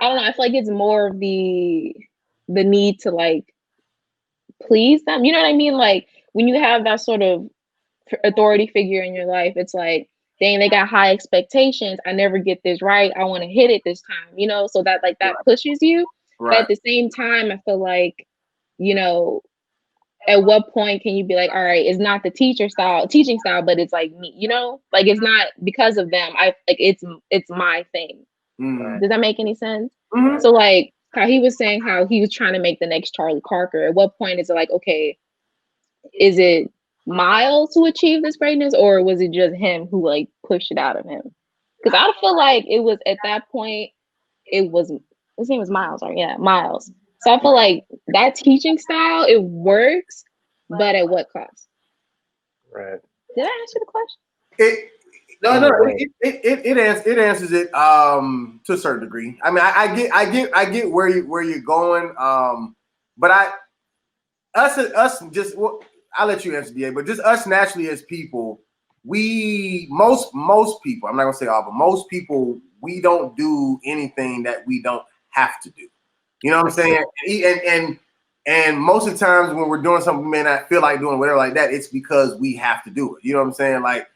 I don't know. I feel like it's more of the need to like please them. You know what I mean? Like when you have that sort of authority figure in your life, it's like, dang, they got high expectations. I never get this right. I want to hit it this time, you know, so that like that pushes you. Right. But at the same time, I feel like, you know, at what point can you be like, all right, it's not the teaching style, but it's like me, you know, like it's not because of them. I like it's my thing. Mm. Does that make any sense? Mm-hmm. So like how he was saying how he was trying to make the next Charlie Parker. At what point is it like, okay, is it Miles who achieved this greatness, or was it just him who like pushed it out of him? Because I feel like it was at that point, it was his name was Miles, right? Yeah, Miles. So I feel like that teaching style, it works, but at what cost? Right. Did I answer the question? It answers it to a certain degree. I mean, I get where you're going. But us just. Well, I'll let you answer, DA, but just us naturally as people, most people, I'm not gonna say all, but most people, we don't do anything that we don't have to do. You know what I'm saying? And most of the times when we're doing something we may not feel like doing, whatever like that, it's because we have to do it. You know what I'm saying? Like,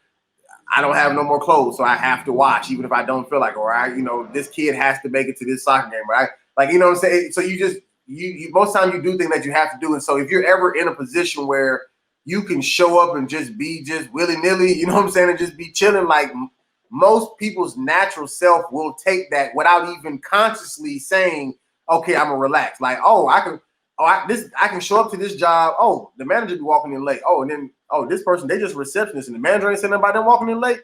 I don't have no more clothes, so I have to watch, even if I don't feel like it. Or this kid has to make it to this soccer game, right? Like, you know what I'm saying? So you most times you do things that you have to do. And so if you're ever in a position where you can show up and just be just willy-nilly, you know what I'm saying, and just be chilling, like most people's natural self will take that without even consciously saying, okay, I'm gonna relax. Like, I can show up to this job. Oh, the manager be walking in late. Oh, and then this person, they just receptionist, and the manager ain't saying nothing about them walking in late.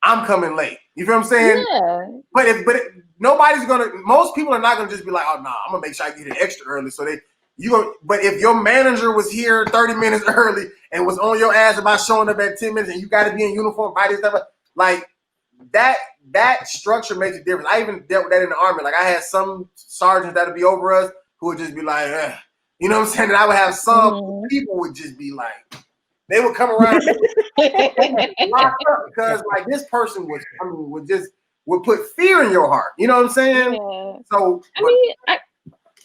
I'm coming late. You feel what I'm saying? Yeah. But nobody's gonna. Most people are not gonna just be like, oh no, I'm gonna make sure I get it extra early. So but if your manager was here 30 minutes early and was on your ass about showing up at 10 minutes and you got to be in uniform by this stuff, like that structure makes a difference. I even dealt with that in the Army. Like I had some sergeants that would be over us who would just be like, you know what I'm saying? And I would have some people would just be like, they would come around locked up because like this person would put fear in your heart. You know what I'm saying? Yeah. So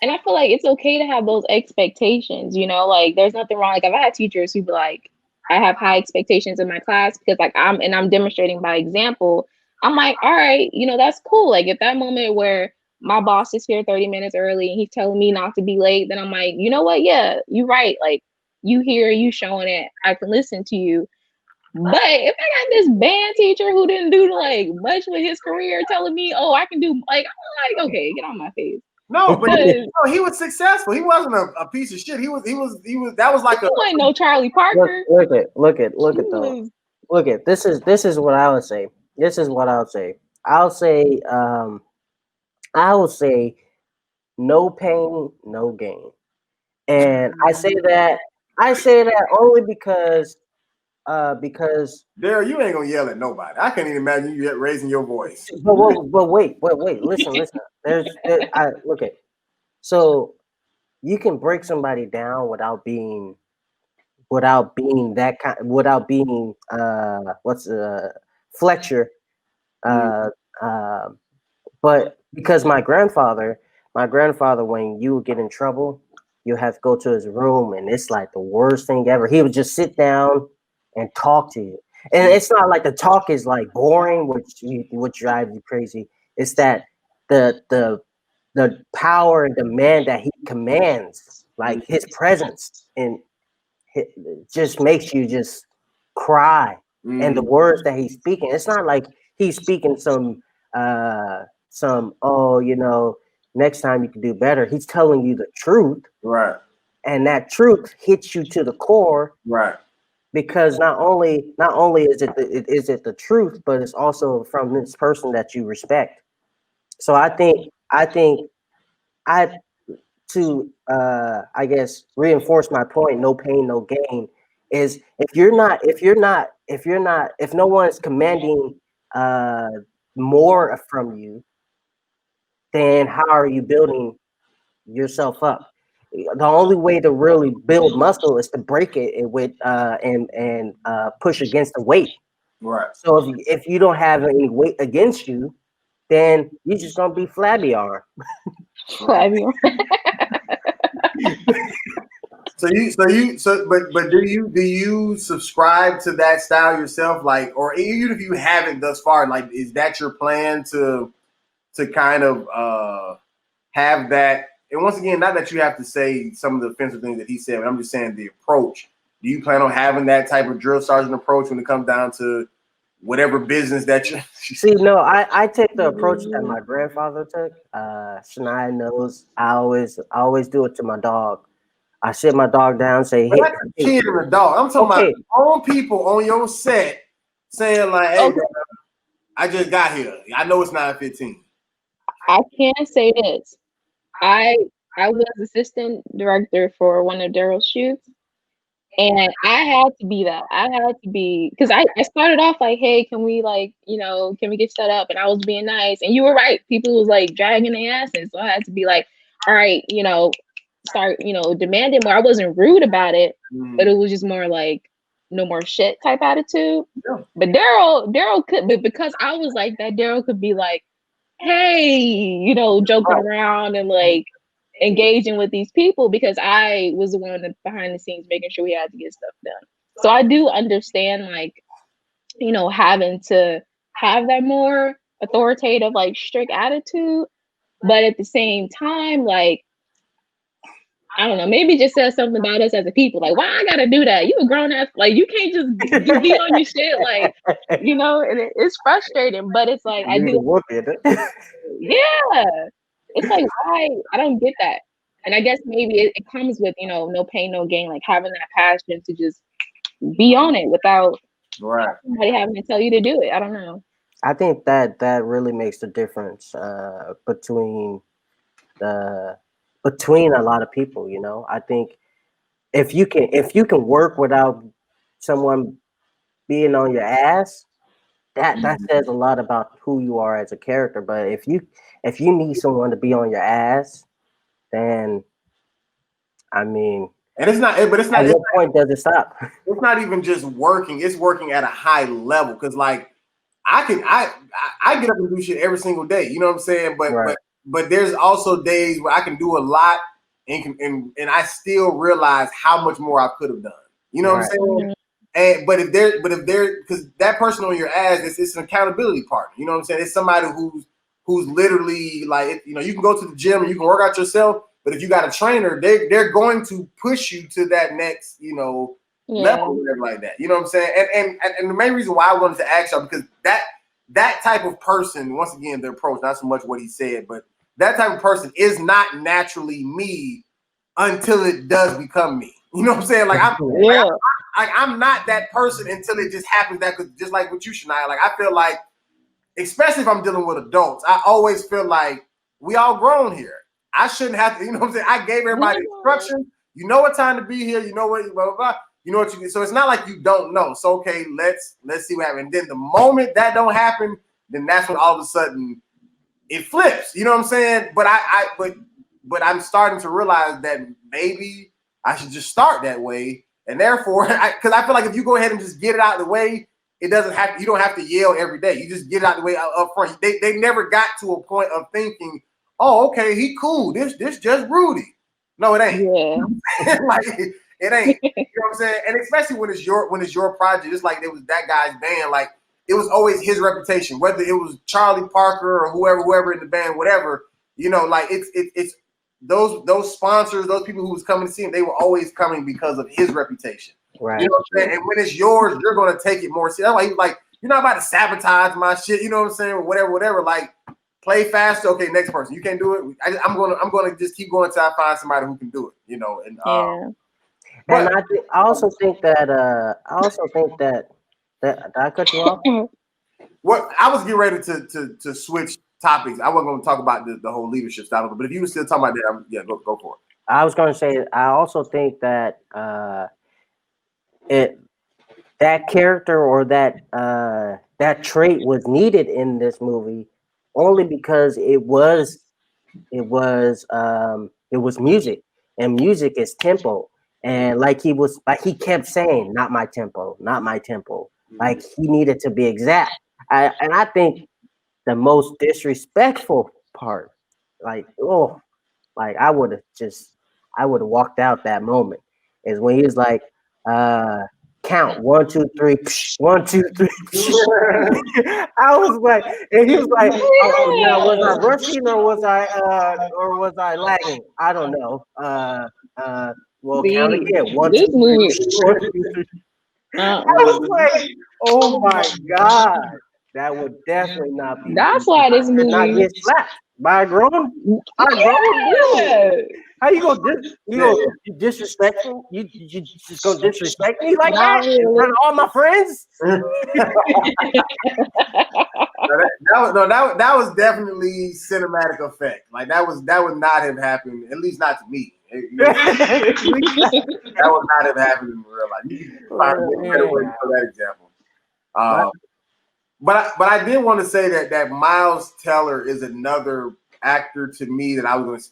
I feel like it's okay to have those expectations, you know, like there's nothing wrong. Like I've had teachers who be like, I have high expectations in my class because like I'm demonstrating by example. I'm like, all right, that's cool. Like at that moment where my boss is here 30 minutes early and he's telling me not to be late, then I'm like, you know what? Yeah, you're right. Like you here, you showing it. I can listen to you. But if I got this band teacher who didn't do like much with his career telling me, oh, I can do like, I'm like, okay, get on my face. No, but he was successful. He wasn't a piece of shit. He was that was like he wasn't no Charlie Parker. Look at this is what I would say. This is what I would say. I would say no pain, no gain. And I say that only because Daryl, you ain't gonna yell at nobody. I can't even imagine you raising your voice. But wait, listen. Look at so you can break somebody down without being that kind, without being Fletcher, but because my grandfather, when you would get in trouble, you have to go to his room, and it's like the worst thing ever. He would just sit down and talk to you, and it's not like the talk is like boring, which would drive you crazy. It's that the power and demand that he commands, like his presence, and it just makes you just cry. And the words that he's speaking, it's not like he's speaking some next time you can do better. He's telling you the truth, right? And that truth hits you to the core, right? Because not only is it the truth, but it's also from this person that you respect. So I think to I guess reinforce my point, no pain, no gain, is if no one is commanding more from you, then how are you building yourself up? The only way to really build muscle is to break it with and push against the weight. Right. So if you don't have any weight against you, then you're just gonna be flabby arm. Flabby arm. But do you subscribe to that style yourself? Like, or even if you haven't thus far, like, is that your plan to kind of have that? And once again, not that you have to say some of the offensive things that he said, but I'm just saying the approach. Do you plan on having that type of drill sergeant approach when it comes down to whatever business that you see? No, I take the approach that my grandfather took. Shania knows I always do it to my dog. I sit my dog down, say, "Hey, that's a kid and a dog." I'm talking about all people on your set saying like, "Hey, bro, I just got here. I know it's 9:15." I can say this. I was assistant director for one of Daryl's shoots, and I had to be that. I had to be, because I started off like, hey, can we can we get set up? And I was being nice, and you were right. People was like dragging their asses, so I had to be like, all right, start demanding more. I wasn't rude about it, but it was just more like no more shit type attitude. Yeah. But Daryl could, but because I was like that, Daryl could be like, hey, joking around and like engaging with these people, because I was the one that behind the scenes making sure we had to get stuff done. So I do understand, like, having to have that more authoritative, like strict attitude, but at the same time, like, I don't know, maybe just says something about us as a people. Like, why I gotta do that? You a grown ass, like, you can't just be on your shit, like, and it's frustrating, but it's like, I do. Yeah. It's like, why? I don't get that. And I guess maybe it comes with, no pain, no gain, like having that passion to just be on it without somebody having to tell you to do it. I don't know. I think that really makes the difference between a lot of people. I think if you can work without someone being on your ass, that says a lot about who you are as a character. But if you need someone to be on your ass, then I mean, and it's not. But it's not. At what point does it stop? It's not even just working. It's working at a high level, because like I get up and do shit every single day. You know what I'm saying? But there's also days where I can do a lot and I still realize how much more I could have done. You know what I'm saying? but if they're because that person on your ass, it's an accountability partner. You know what I'm saying? It's somebody who's literally like, you know, you can go to the gym and you can work out yourself, but if you got a trainer, they're going to push you to that next, you know, level, whatever like that. You know what I'm saying? And the main reason why I wanted to ask y'all, because that type of person, once again, their approach, not so much what he said, but that type of person is not naturally me until it does become me. You know what I'm saying? Like I'm not that person until it just happens. That because just like with you, Shania, like I feel like, especially if I'm dealing with adults, I always feel like we all grown here. I shouldn't have to, you know what I'm saying? I gave everybody instructions. You know what time to be here. You know what, blah, blah, blah. You know what you do. So it's not like you don't know. So okay, let's see what happens. And then the moment that don't happen, then that's when all of a sudden it flips. You know what I'm saying? But but I'm starting to realize that maybe I should just start that way. And therefore, because I feel like if you go ahead and just get it out of the way, it doesn't have to, you don't have to yell every day. You just get it out of the way up front. They never got to a point of thinking, oh, okay, he cool. This just Rudy. No, it ain't. Yeah. Like it ain't. You know what I'm saying? And especially when it's your project, it's like it was that guy's band. Like it was always his reputation, whether it was Charlie Parker or whoever in the band, whatever. You know, like it's those sponsors, those people who was coming to see him, they were always coming because of his reputation. Right. You know what I'm saying? And when it's yours, you're gonna take it more seriously. That's why he was like, you're not about to sabotage my shit. You know what I'm saying? Or whatever. Like, play faster. Okay, next person. You can't do it. I'm gonna just keep going until I find somebody who can do it. You know. And and I also think that did I cut you off? What I was getting ready to switch topics. I wasn't going to talk about the whole leadership style, but if you were still talking about that, go for it. I was going to say I also think that that character or that trait was needed in this movie only because it was music, and music is tempo, and like he kept saying, not my tempo, not my tempo. Like he needed to be exact. I think the most disrespectful part, like I would have walked out that moment, is when he was like, count 1, 2, 3, 1, 2, 3. I was like, and he was like, oh, now was I rushing or was I lagging? I don't know. Well, count again. 1, 2, 3. I was like, oh my God, that would definitely not be. That's why this movie not get slapped by a grown. How you gonna disrespectful? You just gonna disrespect me like that in front of all my friends? That was definitely cinematic effect. Like that would not have happened, at least not to me. That would not have happened in real life. You can find a better way for that example. But I did want to say that Miles Teller is another actor to me that I was going to.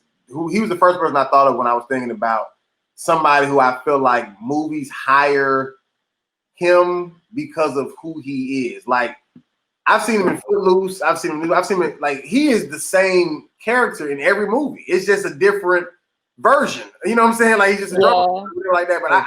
He was the first person I thought of when I was thinking about somebody who I feel like movies hire him because of who he is. Like I've seen him in Footloose. I've seen him like he is the same character in every movie. It's just a different version. You know what I'm saying? Like he's just a drummer like that. But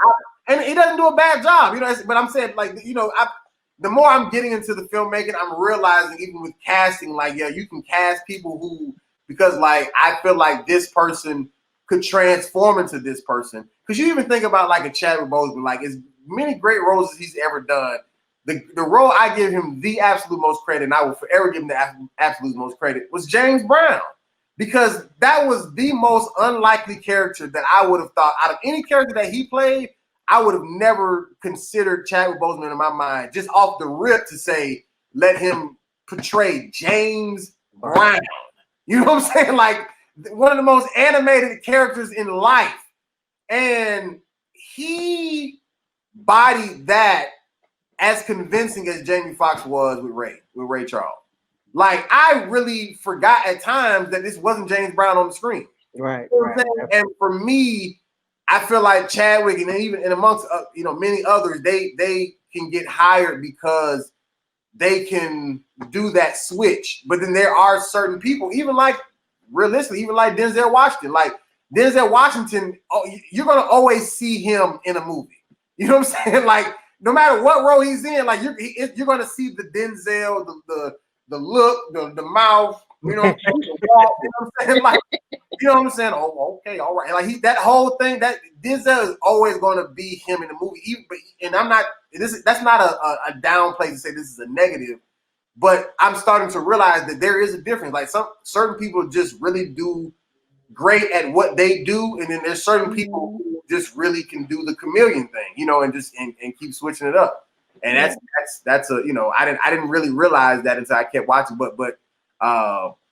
and he doesn't do a bad job. You know. But I'm saying like the more I'm getting into the filmmaking, I'm realizing even with casting, like you can cast people who. Because like I feel like this person could transform into this person. Because you even think about like a Chadwick Boseman, like as many great roles as he's ever done. The role I give him the absolute most credit, and I will forever give him the absolute most credit, was James Brown. Because that was the most unlikely character that I would have thought out of any character that he played. I would have never considered Chadwick Boseman in my mind, just off the rip to say, let him portray James Brown. You know what I'm saying? Like one of the most animated characters in life. And he bodied that as convincing as Jamie Foxx was with Ray Charles. Like I really forgot at times that this wasn't James Brown on the screen. Right. You know what I'm saying? And for me, I feel like Chadwick and even and amongst many others, they can get hired because they can do that switch. But then there are certain people, even like realistically, even like Denzel Washington. Like Denzel Washington, you're gonna always see him in a movie. You know what I'm saying? Like no matter what role he's in, like you're gonna see the Denzel, the look, the mouth, you know, the walk, you know what I'm saying? Like, you know what I'm saying? Oh, okay, all right. Like that whole thing, that Denzel is always gonna be him in the movie. And I'm not that's not a downplay to say this is a negative, but I'm starting to realize that there is a difference. Like certain people just really do great at what they do, and then there's certain people who just really can do the chameleon thing, you know, and just and keep switching it up. And that's a, you know, I didn't really realize that until I kept watching. But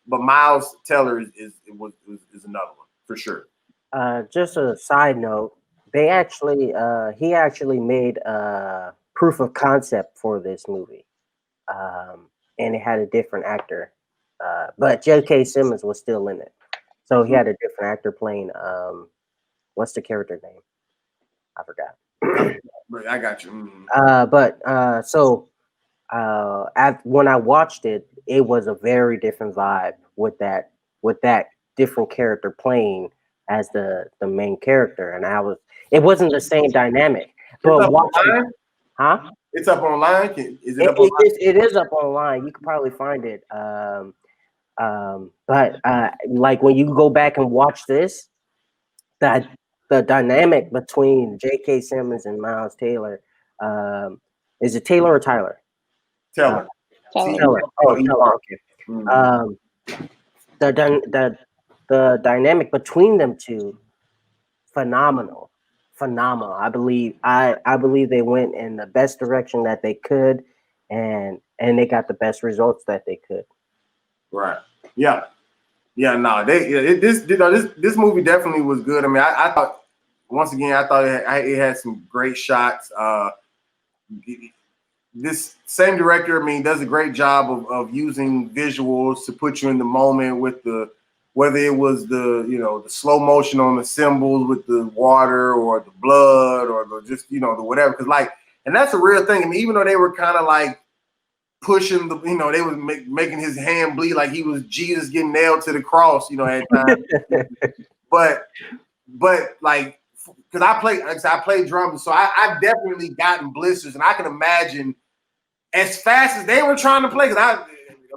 Miles Teller is another one for sure. Just a side note, he actually made a proof of concept for this movie, and it had a different actor, but JK Simmons was still in it, so he had a different actor playing. What's the character name? I forgot. I got you. When I watched it, it was a very different vibe with that different character playing as the main character, and it wasn't the same dynamic. But watching, huh? It's up online. Is it up online? It is up online? online. You can probably find it. But like when you go back and watch this, that the dynamic between J.K. Simmons and Miles Taylor, is it Taylor or Tyler? Taylor. Taylor. Oh, Taylor. Okay. The dynamic between them two, phenomenal. I believe they went in the best direction that they could, and they got the best results that they could. Right. Yeah. Yeah. No. This movie definitely was good. I mean, I thought once again, I thought it had some great shots. This same director, I mean, does a great job of using visuals to put you in the moment with whether it was the slow motion on the symbols with the water or the blood or the whatever. Because and that's a real thing. I mean, even though they were kind of like pushing they were making his hand bleed like he was Jesus getting nailed to the cross, at times. but like, because I play drums, so I've definitely gotten blisters, and I can imagine as fast as they were trying to play. Because I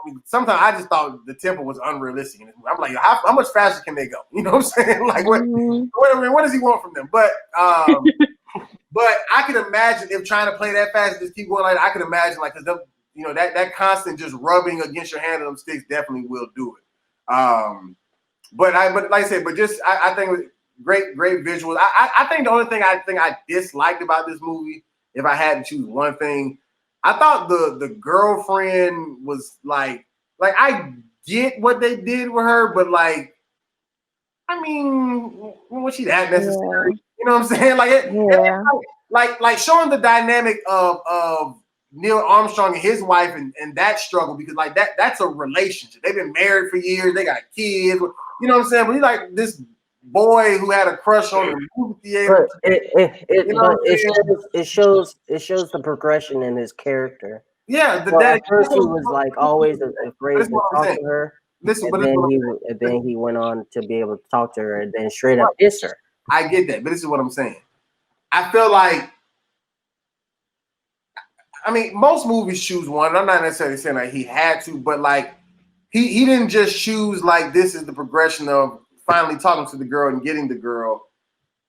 mean, sometimes I just thought the tempo was unrealistic. I'm like, how much faster can they go? You know what I'm saying? Like, what does he want from them? But but I can imagine if trying to play that fast and just keep going like that. I can imagine because that constant just rubbing against your hand of them sticks definitely will do it. But like I said, I think it was great visuals. I think the only thing I disliked about this movie, if I had to choose one thing, I thought the girlfriend was like I get what they did with her, but I mean, was she that necessary? Yeah. You know what I'm saying? Like showing the dynamic of Neil Armstrong and his wife and that struggle, because that's a relationship. They've been married for years. They got kids. You know what I'm saying? But he's like this boy who had a crush on the movie theater. It shows the progression in his character. Yeah, at first he was always afraid to talk to her. Then he went on to be able to talk to her and then straight up diss her. I get that, but this is what I'm saying. I feel like, I mean, most movies choose one. I'm not necessarily saying he had to, but he didn't just choose this is the progression of finally talking to the girl and getting the girl,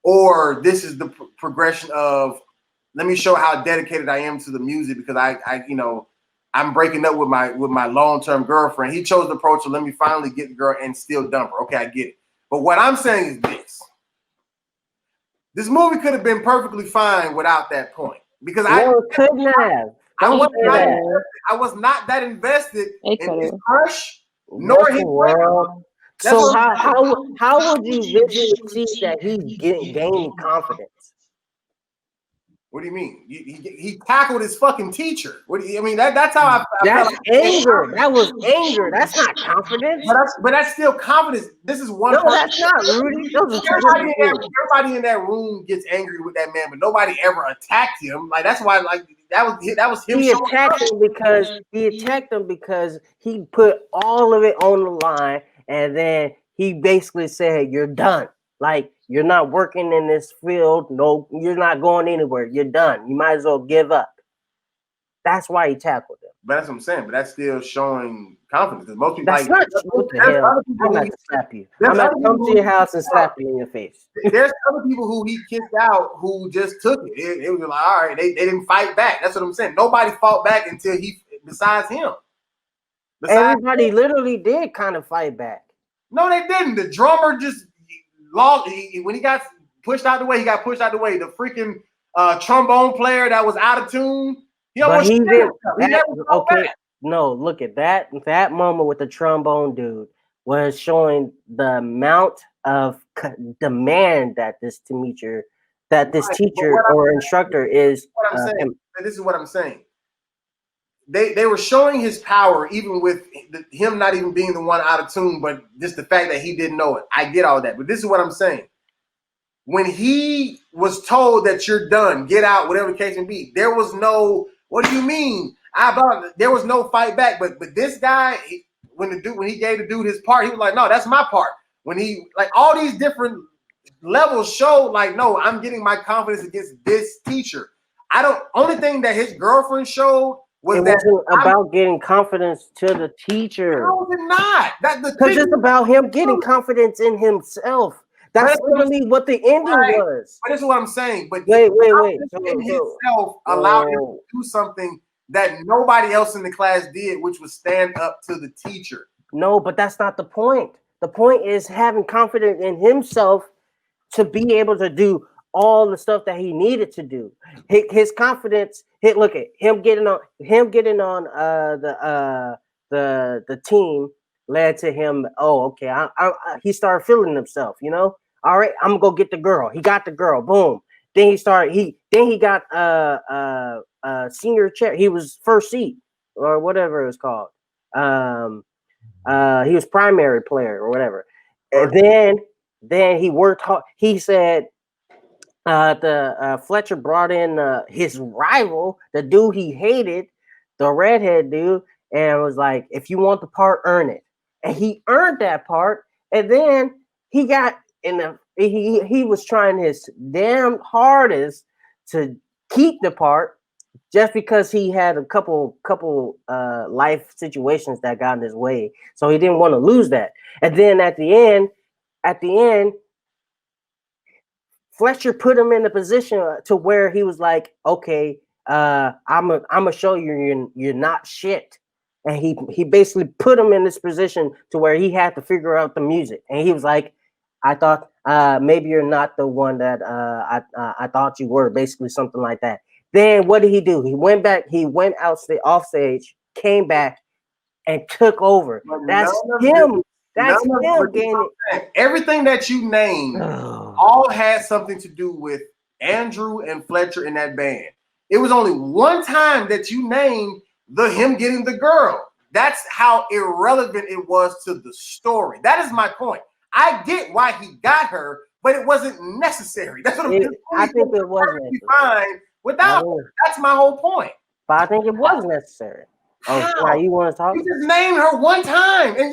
or this is the progression of let me show how dedicated I am to the music because I'm breaking up with my long-term girlfriend. He chose the approach of let me finally get the girl and still dump her. Okay, I get it. But what I'm saying is this. This movie could have been perfectly fine without that point. Because I was not that invested in his crush, nor his world. So how would you visually see that he's gaining confidence? What do you mean? He tackled his fucking teacher. What do you? I mean that's how I that's felt anger. That was anger. That's not confidence. But that's still confidence. This is one. No, that's not Rudy. Everybody in that room gets angry with that man, but nobody ever attacked him. That's why that was him. He attacked him because he put all of it on the line, and then he basically said, "You're done. You're not working in this field. No, you're not going anywhere. You're done. You might as well give up. That's why he tackled him. But that's what I'm saying. But that's still showing confidence. Because most people That's like not what the hell. I'm about to slap you. I'm about to come to your house and slap you in your face. There's other people who he kicked out who just took it. It was like, all right, they didn't fight back. That's what I'm saying. Nobody fought back until besides him. Everybody literally did kind of fight back. No, they didn't. The drummer just lost. When he got pushed out the way, he got pushed out the way. The freaking trombone player that was out of tune. Okay, no, look at that. That moment with the trombone dude was showing the amount of demand that this teacher or instructor is. This is what I'm saying. They were showing his power even with him not even being the one out of tune, but just the fact that he didn't know it. I get all that, but this is what I'm saying. When he was told that you're done, get out, whatever the case may be, there was no. What do you mean? There was no fight back. But this guy, when he gave the dude his part, he was like, no, that's my part. When he like all these different levels showed like, no, I'm getting my confidence against this teacher. Only thing that his girlfriend showed was it wasn't about getting confidence to the teacher. No, it's not. Because it's about him getting confidence in himself. That's literally what the ending was. But this is what I'm saying. But wait. In himself allowed him to do something that nobody else in the class did, which was stand up to the teacher. No, but that's not the point. The point is having confidence in himself to be able to do all the stuff that he needed to do. His confidence. Look at him getting on the team led to him. Oh, okay. He started feeling himself. You know. All right, I'm gonna go get the girl. He got the girl. Boom. Then he got senior chair. He was first seat or whatever it was called. He was primary player or whatever. And then he worked hard. He said Fletcher brought in his rival, the dude he hated, the redhead dude, and was like, if you want the part, earn it. And he earned that part. And then he got he was trying his damn hardest to keep the part just because he had a couple life situations that got in his way. So he didn't want to lose that. And then at the end, Fletcher put him in a position to where he was like, okay, I'm gonna show you you're not shit. And he basically put him in this position to where he had to figure out the music. And he was like, I thought maybe you're not the one that I thought you were, basically something like that. Then what did he do? He went back, off stage, came back, and took over. That's him. That's him gaining. Everything that you named all had something to do with Andrew and Fletcher in that band. It was only one time that you named him getting the girl. That's how irrelevant it was to the story. That is my point. I get why he got her, but it wasn't necessary. That's what I think it was fine without her. That's my whole point. But I think it was necessary. Oh, you want to talk? You just named her one time, and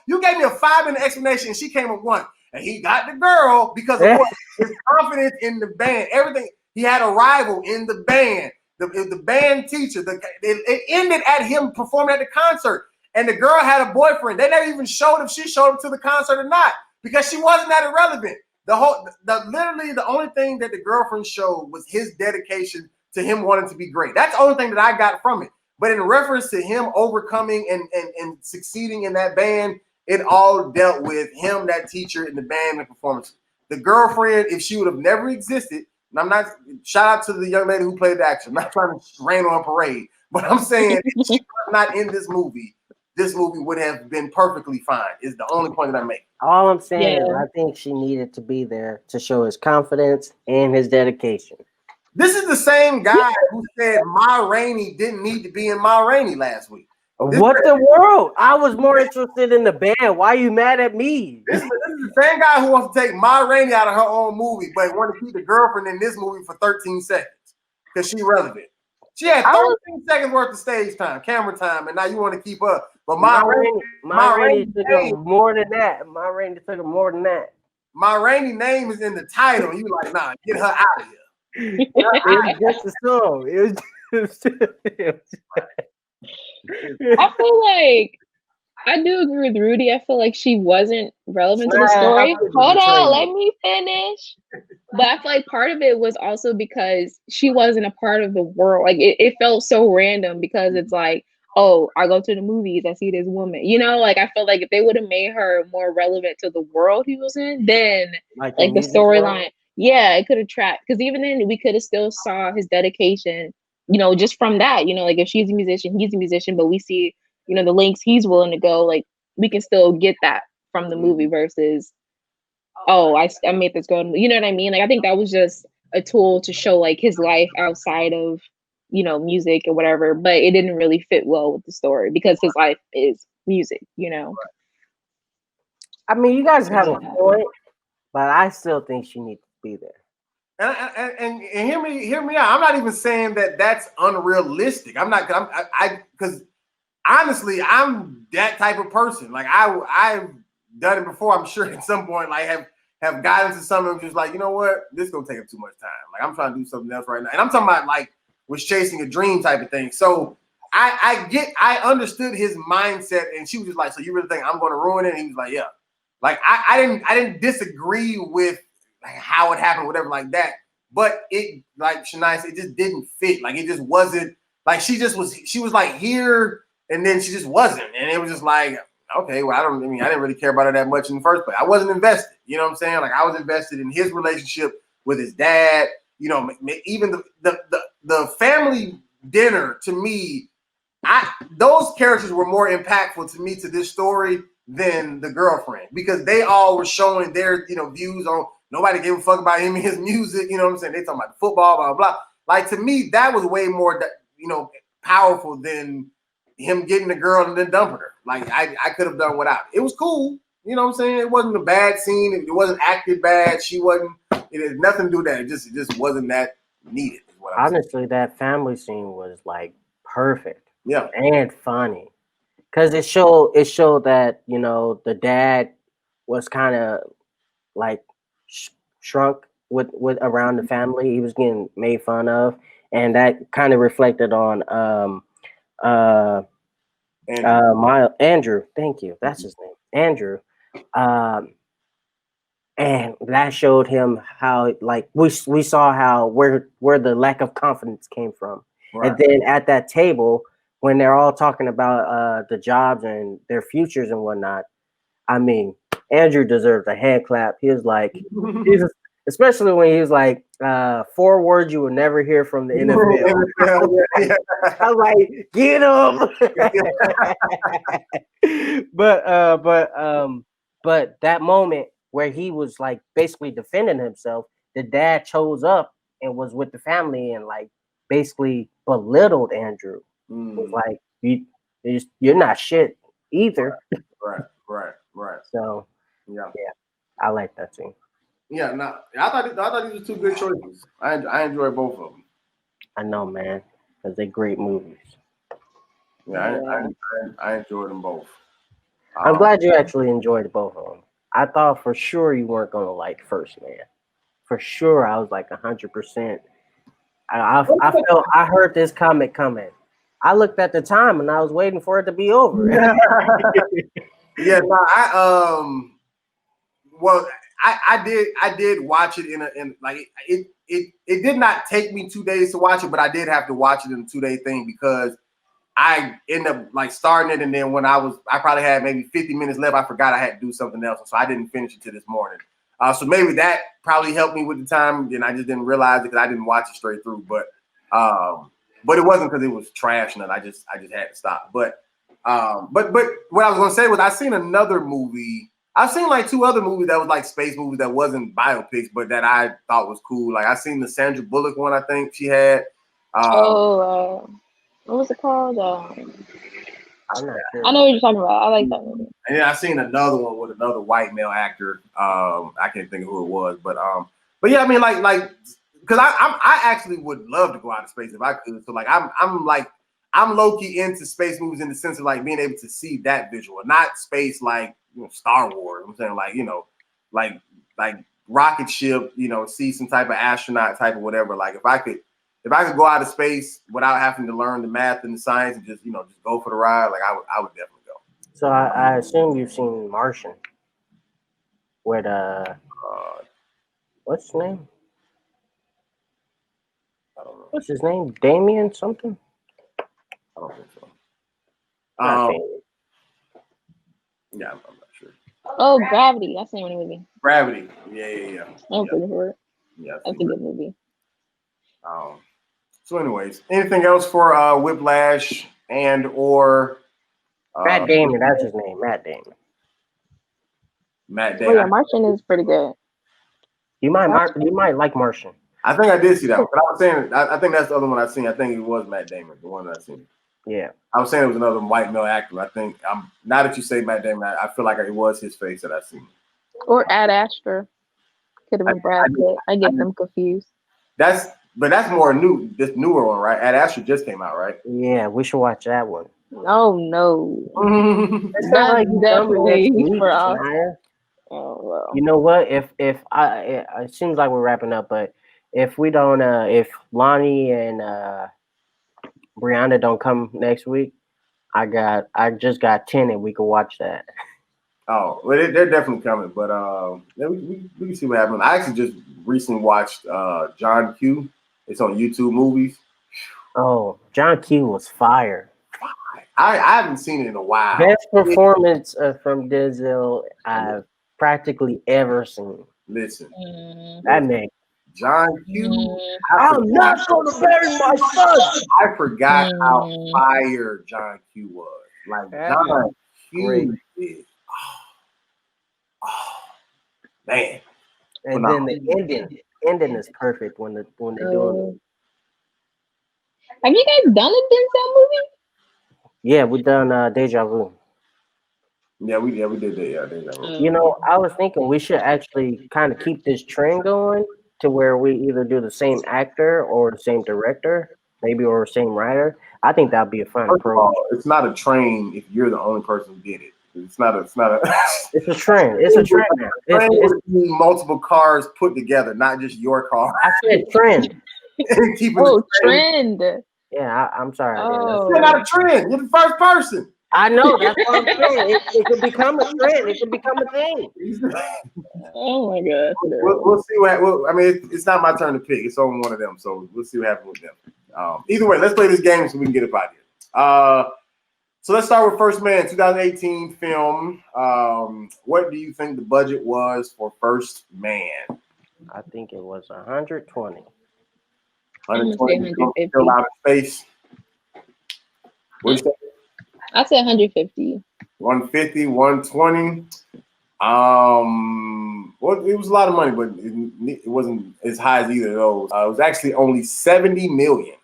you gave me a 5-minute explanation, and she came with one. And he got the girl because of his confidence in the band. Everything. He had a rival in the band. The band teacher. It ended at him performing at the concert. And the girl had a boyfriend. They never even showed if she showed up to the concert or not because she wasn't that irrelevant. Literally the only thing that the girlfriend showed was his dedication to him wanting to be great. That's the only thing that I got from it. But in reference to him overcoming and succeeding in that band, it all dealt with him, that teacher, and the band and performance. The girlfriend, if she would have never existed, and I'm not, shout out to the young lady who played the action. I'm not trying to rain on a parade, but I'm saying if she was not in this movie would have been perfectly fine, is the only point that I make. All I'm saying is I think she needed to be there to show his confidence and his dedication. This is the same guy who said Ma Rainey didn't need to be in Ma Rainey last week. What the world? I was more interested in the band. Why are you mad at me? This is the same guy who wants to take Ma Rainey out of her own movie, but want to keep the girlfriend in this movie for 13 seconds because she's relevant. She had 13 seconds worth of stage time, camera time, and now you want to keep up. But Ma Rainey took more than that. Ma Rainey took more than that. my Rainy name is in the title. And you like, nah, get her out of here. It was just a song. It was I feel like I do agree with Rudy. I feel like she wasn't relevant to the story. Hold on, let me finish. But I feel like part of it was also because she wasn't a part of the world. Like it felt so random because it's like, oh, I go to the movies, I see this woman. You know, like I feel like if they would have made her more relevant to the world he was in, then like the storyline, yeah, it could have tracked. Because even then, we could have still saw his dedication. You know, just from that. You know, like if she's a musician, he's a musician, but we see, you know, the lengths he's willing to go. Like we can still get that from the movie versus, oh, I made this girl, you know what I mean? Like I think that was just a tool to show like his life outside of, you know, music or whatever, but it didn't really fit well with the story because his life is music, you know. I mean, you guys have a point, but I still think she needs to be there. And hear me out. I'm not even saying that that's unrealistic. I'm not. Because honestly, I'm that type of person. Like I've done it before. I'm sure at some point, like have gotten into something just like, you know what, this is gonna take up too much time. Like I'm trying to do something else right now, and I'm talking about like was chasing a dream type of thing. So I understood his mindset, and she was just like, so you really think I'm going to ruin it? And he was like, yeah. Like I didn't disagree with like how it happened, whatever like that. But it, like Shania said, it just didn't fit. Like it just wasn't, like she was like here, and then she just wasn't. And it was just like, okay, well, I didn't really care about her that much in the first place. I wasn't invested. You know what I'm saying? Like I was invested in his relationship with his dad. You know, even the family dinner to me, those characters were more impactful to me to this story than the girlfriend, because they all were showing their, you know, views on, nobody gave a fuck about him and his music. You know what I'm saying? They talking about football, blah, blah, blah. Like to me, that was way more, you know, powerful than him getting the girl and then dumping her. Like I could have done without it. It was cool. You know what I'm saying? It wasn't a bad scene. It wasn't acted bad. She wasn't, it had nothing to do with that. It just wasn't that needed. Is what I'm Honestly, saying. that family scene was like perfect. Yeah. And funny. Because it showed that, you know, the dad was kind of like shrunk with around the family. He was getting made fun of, and that kind of reflected on Andrew. Thank you. That's his name, Andrew. And that showed him how, like, we saw how where the lack of confidence came from. Right. And then at that table, when they're all talking about the jobs and their futures and whatnot, I mean, Andrew deserves a hand clap. He was like, especially when he was like, 4 words you will never hear from the NFL. I was like, get him. But that moment where he was like basically defending himself, the dad chose up and was with the family and like basically belittled Andrew. Was like, you're not shit either. Right. So yeah, I like that scene. Yeah, no, I thought these were 2 good choices. I enjoyed both of them. I know, man, because they're great movies. Yeah, I enjoyed them both. I'm glad you actually enjoyed both of them. I thought for sure you weren't gonna like First Man. For sure, I was like 100%. I heard this comic coming. I looked at the time and I was waiting for it to be over. Yeah, no, well, I did watch it in like it did not take me 2 days to watch it, but I did have to watch it in a 2-day thing because I ended up like starting it, and then when I probably had maybe 50 minutes left, I forgot I had to do something else, so I didn't finish it till this morning. So maybe that probably helped me with the time, and I just didn't realize it because I didn't watch it straight through. But it wasn't because it was trash, and I just had to stop. But what I was gonna say was I've seen another movie. I've seen like 2 other movies that was like space movies that wasn't biopics, but that I thought was cool. Like I seen the Sandra Bullock one. I think she had. What was it called? I'm not sure. I know what you're talking about. I like that movie. And then I seen another one with another white male actor. I can't think of who it was, but yeah, I mean, like, because I actually would love to go out of space if I could. So like, I'm low key into space movies in the sense of like being able to see that visual, not space like, you know, Star Wars. I'm saying like, you know, like like rocket ship, see some type of astronaut type of whatever. Like if I could go out of space without having to learn the math and the science and just go for the ride, like I would definitely go. So I assume you've seen Martian with what's his name? I don't know. What's his name? Damien something? I don't think so. Not Damien. Yeah, I'm not sure. Oh, Gravity. That's the name of the movie. Gravity. Yeah. I'm pretty sure. Yeah, That's a good movie. So, anyways, anything else for Whiplash and or Matt Damon? That's his name. Matt Damon. Matt Oh Damon. yeah, Martian is pretty good. You might like Martian. I think I did see that one, but I was saying I think that's the other one I seen. I think it was Matt Damon, the one that I seen. Yeah. I was saying it was another white male actor. I think now that you say Matt Damon, I feel like it was his face that I seen. Or Ad Astra. Could have been Brad Pitt. I get them confused. That's more new. This newer one, right? Ad Astra just came out, right? Yeah, we should watch that one. Oh no. That's That's definitely for us. Oh well. You know what? If it seems like we're wrapping up, but if we don't, if Lonnie and Brianna don't come next week, I just got 10 and we can watch that. Oh, well, they're definitely coming, but we can see what happens. I actually just recently watched John Q. It's on YouTube Movies. Oh, John Q was fire. I haven't seen it in a while. Best performance from Denzel I've practically ever seen. Listen, that name. John Q. I'm not going to bury my son. I forgot how fire John Q was. Like John Q is, man. And then the ending is perfect when they're doing it. Have you guys done a Denzel movie? Yeah, we done Deja Vu. Yeah, we did that. Yeah, Deja Vu. You know, I was thinking we should actually kind of keep this trend going to where we either do the same actor or the same director, maybe, or the same writer. I think that'd be a fun approach. It's not a train if you're the only person who did it. It's not a. It's a trend. It's a trend now. It's multiple cars put together, not just your car. I said trend. Trend. Yeah, I'm sorry. You're not a trend. You're the first person. I know. That's what I'm saying. It could become a trend. It could become a thing. Oh my god. We'll see what. I mean, it's not my turn to pick. It's only one of them. So we'll see what happens with them. Either way, let's play this game so we can get up out here. So let's start with First Man, 2018 film. What do you think the budget was for First Man? I think it was 120. 120. Still out of space. What you say? I said 150. 150, 120. Well, it was a lot of money, but it wasn't as high as either of those. It was actually only 70 million.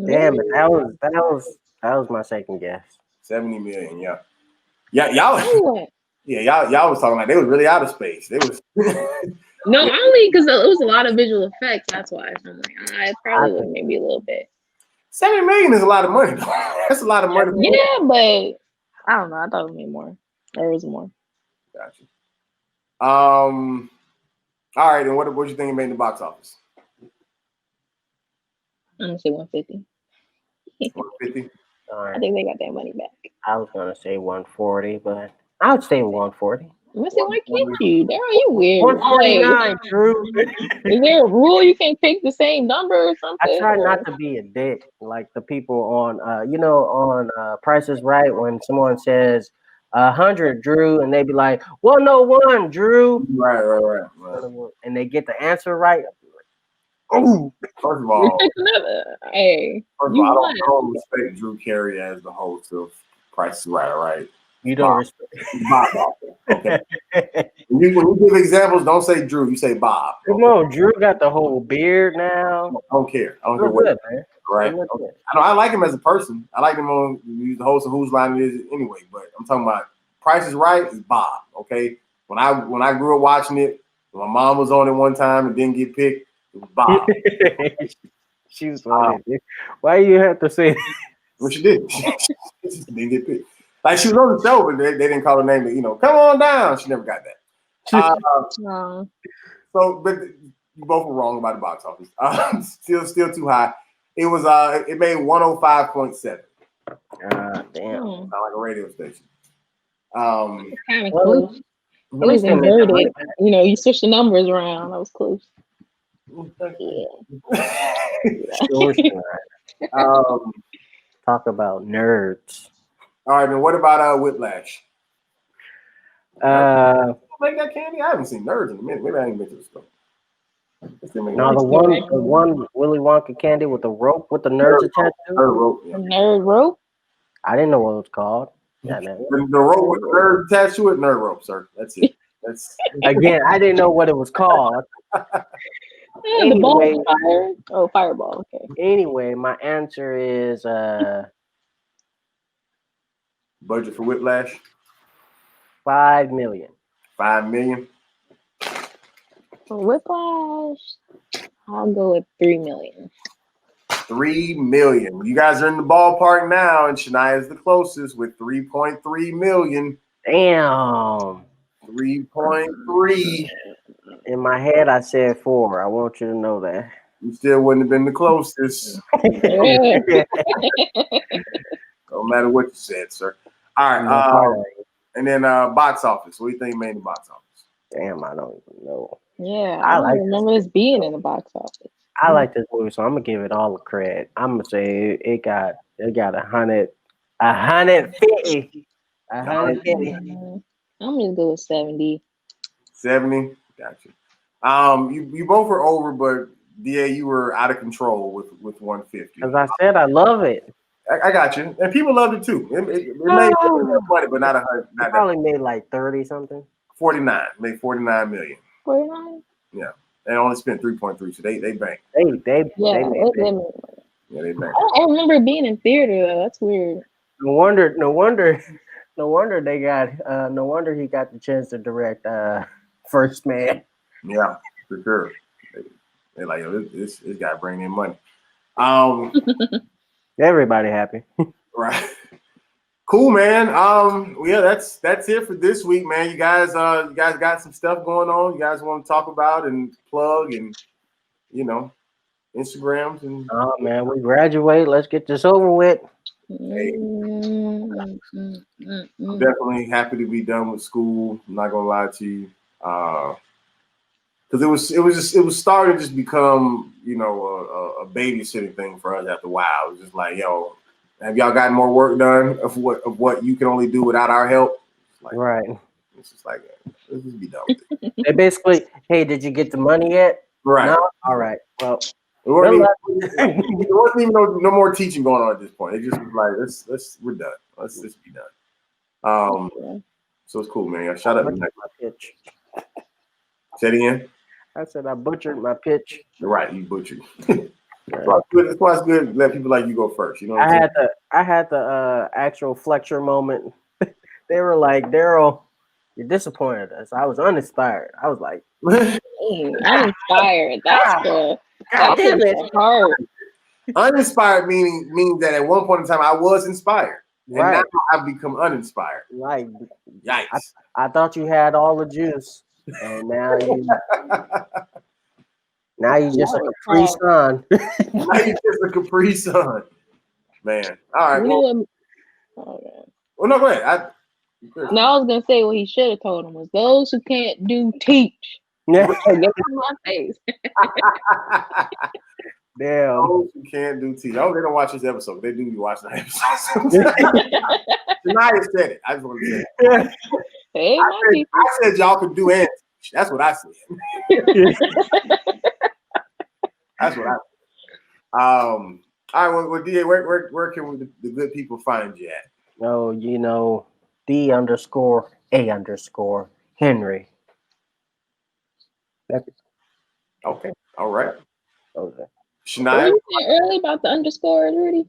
Damn it! That was my second guess. 70 million, yeah. Y'all was talking like they was really out of space. They was No, only because it was a lot of visual effects. That's why I'm like, I probably would maybe a little bit. 70 million is a lot of money. That's a lot of money. Yeah, but I don't know. I thought it was more. There was more. Gotcha. All right, and what you think it made in the box office? I'm gonna say 150. 150. I think they got their money back. I was gonna say 140, but I would say 140. I'm gonna say, why can't you? Daryl, you weird. 149, Drew. Is there a rule you can't pick the same number or something? I try not to be a dick like the people on, on Price is Right when someone says 100, Drew, and they be like 101, Drew. Right. And they get the answer right. Oh, first of all, I don't respect Drew Carey as the host of Price is Right. You don't respect Bob. Okay. When you give examples, don't say Drew. You say Bob. Come on, Drew got the whole beard now. I don't care. I don't care what, man. Right. Okay. I know I like him as a person. I like him on the host of Whose Line It Is anyway. But I'm talking about Price is Right is Bob. Okay. When I grew up watching it, my mom was on it one time and didn't get picked. It was Bob. She was funny. Why you have to say? Well, she did. She didn't get picked. Like she was on the show, but they didn't call her name. Come on down. She never got that. No. So, but you both were wrong about the box office. Still too high. It was it made 105.7. Damn. Sound like a radio station. Kind of Well, close. It at was least they made their money inverted. You know, you switch the numbers around. That was close. Sure. Talk about nerds. All right, then what about Whiplash? Make that candy? I haven't seen Nerds in a minute. Maybe I ain't been to the store. No, the one Willy Wonka candy with the rope with the nerds attached to it. Nerd rope. Yeah. Nerd rope. I didn't know what it was called. Yeah, The rope with the nerd attached to it, nerd rope, sir. That's it. That's again, I didn't know what it was called. Yeah, the ball is fire. Oh, fireball. Okay. Anyway, my answer is budget for Whiplash. $5 million. $5 million. For Whiplash, I'll go with $3 million. $3 million. You guys are in the ballpark now, and Shania is the closest with $3.3 million. Damn. 3.3. In my head, I said 4. I want you to know that. You still wouldn't have been the closest. Yeah. No matter what you said, sir. All right. And then box office. What do you think made the box office? Damn, I don't even know. Yeah, I don't remember this being in the box office. I like this movie, so I'm gonna give it all the credit. I'm gonna say it got 150. 150. I'm gonna go with 70. 70. Gotcha. You both were over, but DA, you were out of control with 150. As I said, I love it. I got you, and people loved it too. It made money, but not 100. Not probably made like 30 something. 49. Made 49 million. 49. Yeah, they only spent 3.3, so they banked. They made Yeah, they banked. I don't remember being in theater though. That's weird. No wonder they got. No wonder he got the chance to direct First Man. Yeah, for sure. They're like, yo, this guy bringing in money. Everybody happy. Right. Cool, man. Yeah, that's it for this week, man. You guys got some stuff going on. You guys want to talk about and plug and Instagrams and. Oh man, we graduate. Let's get this over with. Hey, I'm definitely happy to be done with school. I'm not gonna lie to you, because it was starting to just become a babysitting thing for us after a while. It was just like, yo, have y'all gotten more work done of what you can only do without our help? Like, right. It's just like, let's just be done with it. They basically, hey, did you get the money yet? Right. No? All right. Well, there wasn't even no more teaching going on at this point. It just was like, we're done. Let's just be done. So it's cool, man. Shout out to my pitch. Say it again. I said I butchered my pitch. You're right, you butchered. That's why it's good to let people like you go first. You know what I had the actual flexure moment. They were like, Daryl, you're disappointed us. I was uninspired. I was like, uninspired. That's hard. Uninspired means that at one point in time I was inspired. Right. And now I've become uninspired. Like, yikes. I thought you had all the juice. And now you just a Capri Sun. Now you just a Capri Sun. Man. All right. Well, no, go ahead. I was gonna say what he should have told him was those who can't do teach. Yeah. Get on my face. Damn. Those who can't do teach. Oh, they don't watch this episode. They do be watching that episode. Shania said it. I just want to say it. Hey, I said y'all could do and teach. That's what I said. That's what I said. All right, well, DA, where can the good people find you at? Oh, D_A_Henry. Okay. All right. Okay. Shania. What you saying early about the underscores, Rudy?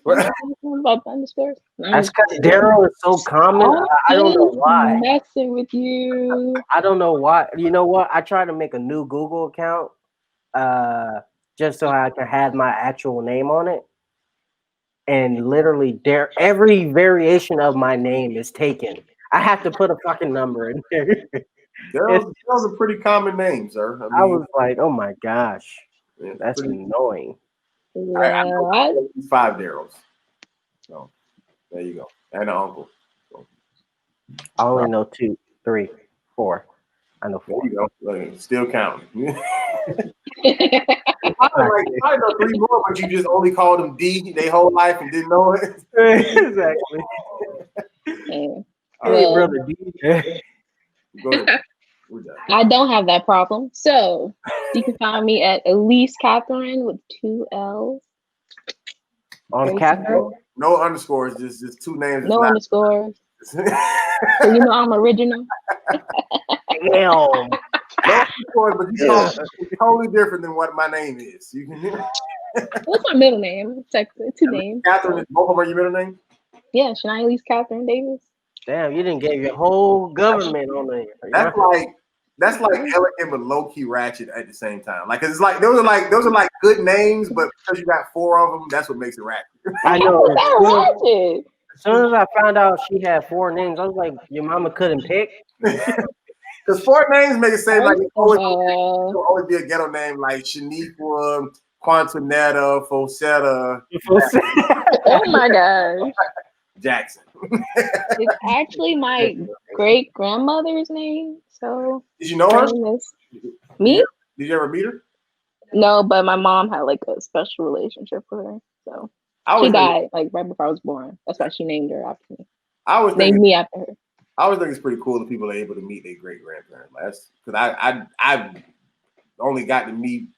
What? About the underscores? That's because Daryl is so common. I don't know why. Messing with you. I don't know why. You know what? I tried to make a new Google account, just so I can have my actual name on it. And literally, every variation of my name is taken. I have to put a fucking number in there. Daryl's a pretty common name, sir. I was like, oh my gosh, yeah, that's annoying. I know 5 Daryls. So there you go. And an uncle. So, I only know 2, 3, 4. I know 4. There you go. Look, still counting. I know 3 more, but you just only called them D their whole life and didn't know it. Exactly. Yeah. Hey, brother D. Go ahead. I don't have that problem. So you can find me at Elise Catherine with 2 L's. On Catherine? No underscores, just 2 names. No underscores. So you know I'm original. Damn. No underscores, but you call it totally different than what my name is. You can What's my middle name? Check 2 names. Catherine, both of them are your middle name? Yeah, Shania Elise Catherine Davis. Damn, you didn't get your whole government on there. That's like elegant but low key ratchet at the same time. Like it's like those are like good names, but because you got 4 of them, that's what makes it ratchet. I know. Ratchet. As soon as I found out she had 4 names, I was like, your mama couldn't pick. Because 4 names make it seem like it'll always be a ghetto name like Shaniqua, Quantanetta, Fosetta. Oh my gosh. Jackson. It's actually my great grandmother's name. So did you know her? Me? Did you ever meet her? No, but my mom had like a special relationship with her. So she died like right before I was born. That's why she named her after me. Named me after her. I always think it's pretty cool that people are able to meet their great grandparents. Like that's because I only got to meet.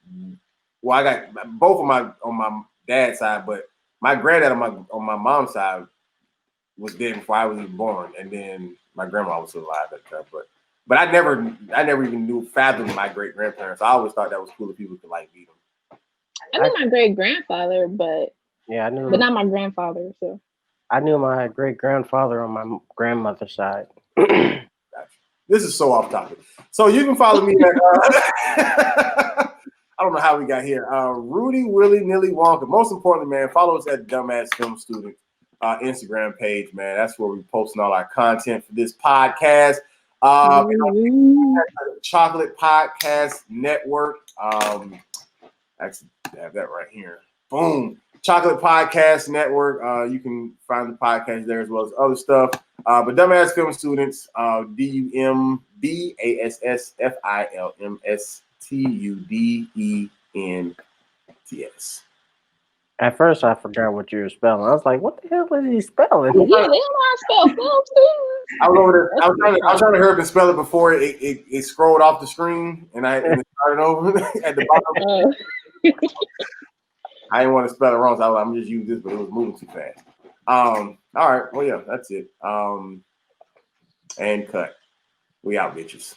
Well, I got both of my on my dad's side, but my granddad on my mom's side was dead before I was even born, and then my grandma was still alive at the time. But I never even fathomed my great grandparents. I always thought that was cool that people could like meet them. I knew my great grandfather, but yeah, I knew, but not my grandfather. So I knew my great grandfather on my grandmother's side. This is so off topic. So you can follow me at I don't know how we got here. Rudy Willy Nilly Wonka. Most importantly, man, follow us at Dumbass Film Student Instagram page, man. That's where we're posting all our content for this podcast. Chocolate Podcast Network. Actually, I have that right here. Boom. Chocolate Podcast Network. You can find the podcast there as well as other stuff. But Dumbass Film Students, DUMBASSFILMSTUDENTS. At first, I forgot what you were spelling. I was like, "What the hell is he spelling?" Yeah, they don't know how to spell film students. I was over there. I was trying to hurry up and spell it before it scrolled off the screen, and it started over at the bottom. I didn't want to spell it wrong, so I'm just using this, but it was moving too fast. All right. Well, yeah, that's it. And cut. We out, bitches.